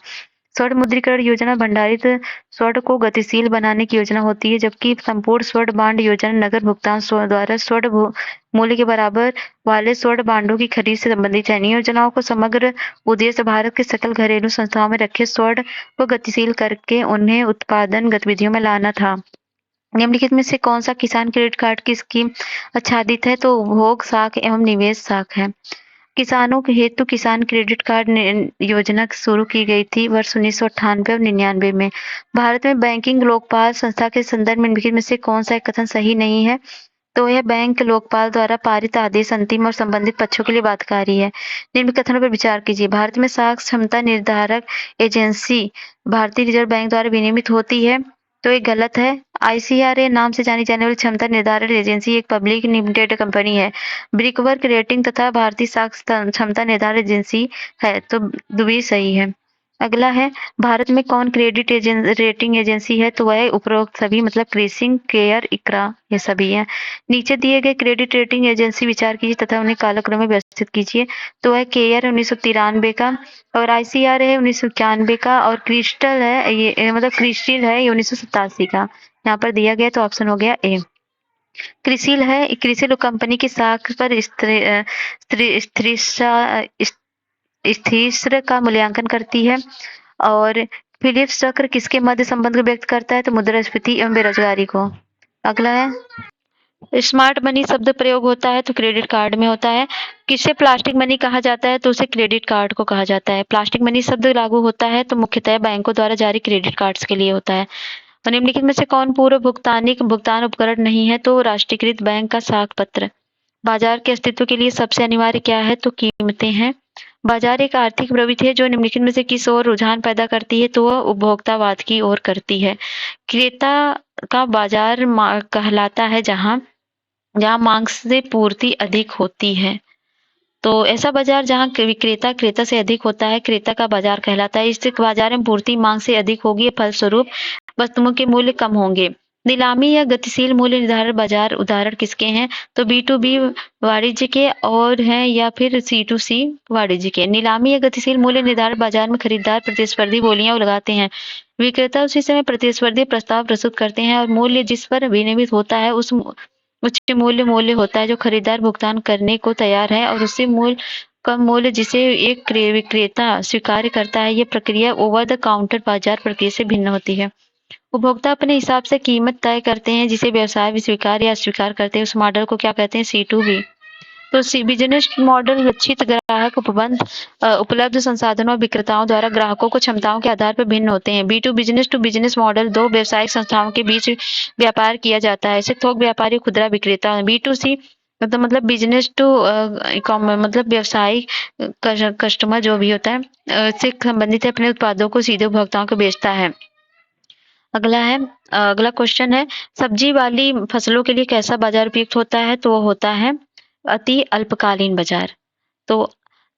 स्वर्ण मुद्रीकरण योजना भंडारित स्वर्ण को गतिशील बनाने की योजना होती है, जबकि संपूर्ण स्वर्ण बांड योजना नगद भुगतान द्वारा स्वर्ण मूल्य के बराबर वाले स्वर्ण बांडों की खरीद से संबंधित है। इन योजनाओं को समग्र उद्देश्य भारत के सकल घरेलू संस्थाओं में रखे स्वर्ण को गतिशील करके उन्हें उत्पादन गतिविधियों में लाना था। निम्नलिखित में से कौन सा किसान क्रेडिट कार्ड की स्कीम आच्छादित है? तो उपभोग साख एवं निवेश साख है। किसानों के हेतु किसान क्रेडिट कार्ड योजना शुरू की गई थी वर्ष 1998 और 99 में। भारत में बैंकिंग लोकपाल संस्था के संदर्भ में निम्नलिखित में से कौन सा कथन सही नहीं है? तो यह बैंक लोकपाल द्वारा पारित आदेश अंतिम और संबंधित पक्षों के लिए बाध्यकारी है। निम्न कथनों पर विचार कीजिए। भारत में साख क्षमता निर्धारक एजेंसी भारतीय रिजर्व बैंक द्वारा विनियमित होती है, तो ये गलत है। आईसीआरए नाम से जानी जाने वाली क्षमता निर्धारण एजेंसी एक पब्लिक लिमिटेड कंपनी है। ब्रिकवर्क रेटिंग तथा भारतीय साख क्षमता निर्धारण एजेंसी है, तो दुबी सही है। अगला है भारत में कौन क्रेडिट रेटिंग एजेंसी है? तो वह उपरोक्त सभी मतलब क्रिसिंग, केयर, इकरा, ये सभी है। नीचे दिए गए क्रेडिट रेटिंग एजेंसी विचार कीजिए तथा उन्हें कालक्रम में व्यवस्थित कीजिए। तो वह केयर 1993 का, और आईसीआर है 1991 का, और क्रिस्टल है ये मतलब क्रिस्टल है ये 1987 का। यहाँ पर दिया गया, तो ऑप्शन हो गया ए। क्रिसिल है, क्रिसिल कंपनी की साख पर स्थिर का मूल्यांकन करती है। और फिलिप्स चक्र किसके मध्य संबंध को व्यक्त करता है? तो मुद्रास्फीति एवं बेरोजगारी को। अगला है स्मार्ट मनी शब्द प्रयोग होता है तो क्रेडिट कार्ड में होता है। किसे प्लास्टिक मनी कहा जाता है? तो उसे क्रेडिट कार्ड को कहा जाता है। प्लास्टिक मनी शब्द लागू होता है तो मुख्यतः बैंकों द्वारा जारी क्रेडिट कार्ड्स के लिए होता है। और निम्नलिखित में से कौन पूर्व भुगतान उपकरण नहीं है? तो राष्ट्रीयकृत बैंक का साख पत्र। बाजार के अस्तित्व के लिए सबसे अनिवार्य क्या है? तो कीमतें हैं। बाजार एक आर्थिक प्रवृत्ति है जो निम्नलिखित में से किस ओर रुझान पैदा करती है? तो वह उपभोक्तावाद की ओर करती है। क्रेता का बाजार कहलाता है जहां मांग से पूर्ति अधिक होती है। तो ऐसा बाजार जहां विक्रेता क्रेता से अधिक होता है, क्रेता का बाजार कहलाता है। इस बाजार में पूर्ति मांग से अधिक होगी, फलस्वरूप वस्तुओं के मूल्य कम होंगे। नीलामी या गतिशील मूल्य निर्धारण बाजार उदाहरण किसके हैं? तो B2B वाणिज्य के और हैं या फिर C2C वाणिज्य के। नीलामी या गतिशील मूल्य निर्धारण बाजार में खरीदार प्रतिस्पर्धी बोलियां लगाते हैं। विक्रेता उसी समय प्रतिस्पर्धी प्रस्ताव प्रस्तुत करते हैं और मूल्य जिस पर विनिमय होता है उस उच्च मूल्य होता है जो खरीदार भुगतान करने को तैयार है और उससे मूल्य कम मूल्य जिसे एक विक्रेता स्वीकार करता है। ये प्रक्रिया ओवर द काउंटर बाजार प्रक्रिया से भिन्न होती है। उपभोक्ता अपने हिसाब से कीमत तय करते हैं जिसे व्यवसाय भी स्वीकार या अस्वीकार करते हैं। उस मॉडल को क्या कहते हैं? C2B। तो बिजनेस मॉडल लक्षित ग्राहक उपलब्ध संसाधनों और विक्रेताओं द्वारा ग्राहकों को क्षमताओं के आधार पर भिन्न होते हैं। B2 business to business model दो व्यवसायिक संस्थाओं के बीच व्यापार किया जाता है। इसे थोक व्यापारी खुदरा विक्रेता। B2C मतलब बिजनेस टू मतलब व्यवसायिक कस्टमर जो भी होता है से संबंधित है, अपने उत्पादों को सीधे उपभोक्ताओं को बेचता है। अगला क्वेश्चन है, सब्जी वाली फसलों के लिए कैसा बाजार उपयुक्त होता है? तो वो होता है अति अल्पकालीन बाजार।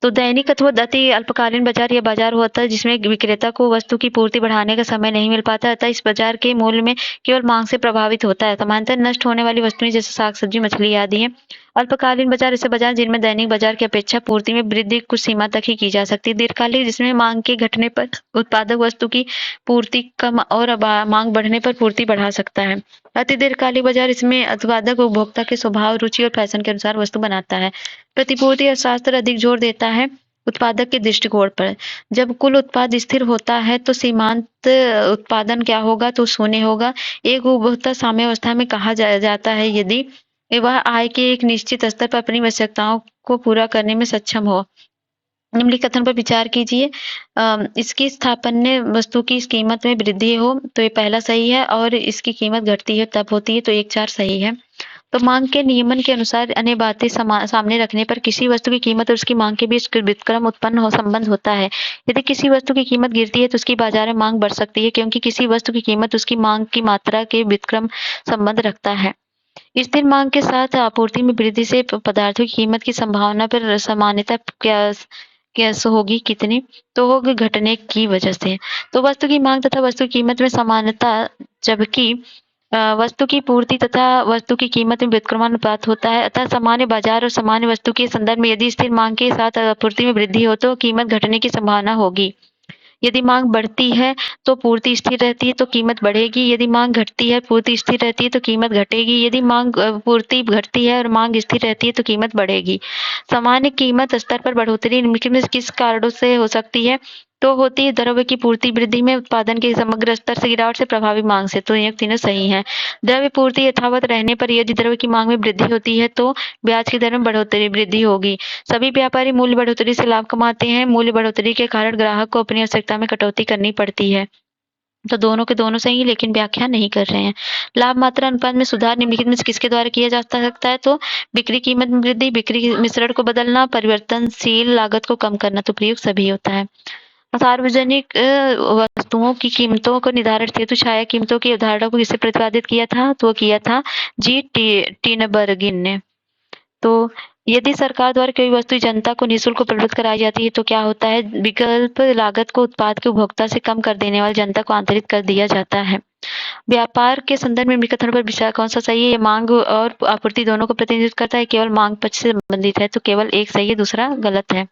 तो दैनिक अथवा अति अल्पकालीन बाजार यह बाजार होता है जिसमें विक्रेता को वस्तु की पूर्ति बढ़ाने का समय नहीं मिल पाता, अतः इस बाजार के मूल्य में केवल मांग से प्रभावित होता है। सामान्यतः नष्ट होने वाली वस्तुएं जैसे साग सब्जी मछली आदि हैं। अल्पकालीन बाजार ऐसे बाजार जिनमें दैनिक बाजार की अपेक्षा पूर्ति में वृद्धि कुछ सीमा तक ही की जा सकती है। दीर्घकालिक जिसमें मांग के घटने पर उत्पादक वस्तु की पूर्ति कम और मांग बढ़ने पर पूर्ति बढ़ा सकता है। अति दीर्घकालिक बाजार इसमें उत्पादक उपभोक्ता के स्वभाव, रुचि और फैशन के अनुसार वस्तु बनाता है। प्रतिपूर्ति अर्थशास्त्र अधिक जोर देता है उत्पादक के दृष्टिकोण पर। जब कुल उत्पाद स्थिर होता है तो सीमांत उत्पादन क्या होगा? तो शून्य होगा। एक उपभोक्ता साम्यावस्था में कहा जाता है यदि वह आय के एक निश्चित स्तर पर अपनी आवश्यकताओं को पूरा करने में सक्षम हो। निम्नलिखित कथन पर विचार कीजिए। इसकी स्थापन्य वस्तु की इस कीमत में वृद्धि हो तो ये पहला सही है, और इसकी कीमत घटती है तब होती है, तो 1-4 सही है। तो मांग के नियमन के अनुसार अन्य बातें सामने रखने पर किसी वस्तु की कीमत और उसकी मांग के बीच व्युत्क्रम उत्पन्न संबंध होता है। यदि किसी वस्तु की कीमत गिरती है तो उसकी बाजार में मांग बढ़ सकती है, क्योंकि किसी वस्तु की कीमत उसकी मांग की मात्रा के व्युत्क्रम संबंध रखता है। स्थिर मांग के साथ आपूर्ति में वृद्धि से पदार्थों की कीमत की संभावना पर सामान्यतः कैसे होगी? कितनी? तो होगी घटने की वजह से। तो वस्तु की मांग तथा वस्तु की कीमत में समानता, जबकि वस्तु की पूर्ति तथा वस्तु की कीमत में व्युत्क्रमानुपात होता है। अतः सामान्य बाजार और सामान्य वस्तु के संदर्भ में यदि स्थिर मांग के साथ आपूर्ति में वृद्धि हो तो कीमत घटने की संभावना होगी। यदि मांग बढ़ती है तो पूर्ति स्थिर रहती है तो कीमत बढ़ेगी। यदि मांग घटती है, पूर्ति स्थिर रहती है तो कीमत घटेगी। यदि मांग पूर्ति घटती है और मांग स्थिर रहती है तो कीमत बढ़ेगी। सामान्य कीमत स्तर पर बढ़ोतरी निम्नलिखित में किस कारणों से हो सकती है? तो होती है द्रव्य की पूर्ति वृद्धि में, उत्पादन के समग्र स्तर से गिरावट से, प्रभावी मांग से। तो ये तीनों सही हैं। द्रव्य पूर्ति यथावत रहने पर यदि द्रव्य की मांग में वृद्धि होती है तो ब्याज की दर में बढ़ोतरी वृद्धि होगी। सभी व्यापारी मूल्य बढ़ोतरी से लाभ कमाते हैं। मूल्य बढ़ोतरी के कारण ग्राहक को अपनी आवश्यकता में कटौती करनी पड़ती है। तो दोनों के दोनों सही, लेकिन व्याख्या नहीं कर रहे हैं। लाभ मात्रा अनुपात में सुधार निम्नलिखित में से किसके द्वारा किया जा सकता है? तो बिक्री कीमत में वृद्धि, बिक्री मिश्रण को बदलना, परिवर्तनशील लागत को कम करना। तो प्रयुक्त सभी होता है। सार्वजनिक वस्तुओं की कीमतों को निर्धारित हेतु छाया कीमतों की अवधारणा को किससे प्रतिपादित किया था? तो किया था जी टिनबर्गिन ने। तो यदि सरकार द्वारा कोई वस्तु जनता को निःशुल्क उपलब्ध कराई जाती है तो क्या होता है? विकल्प लागत को उत्पाद के उपभोक्ता से कम कर देने वाली जनता को आंतरिक कर दिया जाता है। व्यापार के संदर्भ में कथन पर विचार कौन सा सही है? ये मांग और आपूर्ति दोनों को प्रतिनिधित्व करता है, केवल मांग पक्ष से संबंधित है, तो केवल एक सही है, दूसरा गलत है।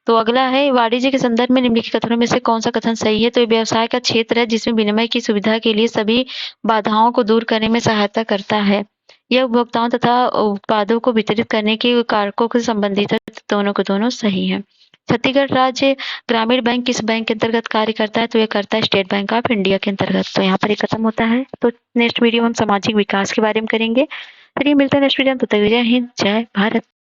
तो अगला है, वाणिज्य के संदर्भ में निम्नलिखित कथनों में से कौन सा कथन सही है? तो ये व्यवसाय का क्षेत्र है जिसमें विनिमय की सुविधा के लिए सभी बाधाओं को दूर करने में सहायता करता है। यह उपभोक्ताओं तथा उत्पादों को वितरित करने के कारकों से संबंधित है। दोनों के दोनों सही है। छत्तीसगढ़ राज्य ग्रामीण बैंक किस बैंक के अंतर्गत कार्य करता है? तो यह करता है स्टेट बैंक ऑफ इंडिया के अंतर्गत। तो यहाँ पर ये खत्म होता है। तो नेक्स्ट वीडियो हम सामाजिक विकास के बारे में करेंगे। चलिए मिलते हैं नेक्स्ट वीडियो में। तब तक जय हिंद, जय भारत।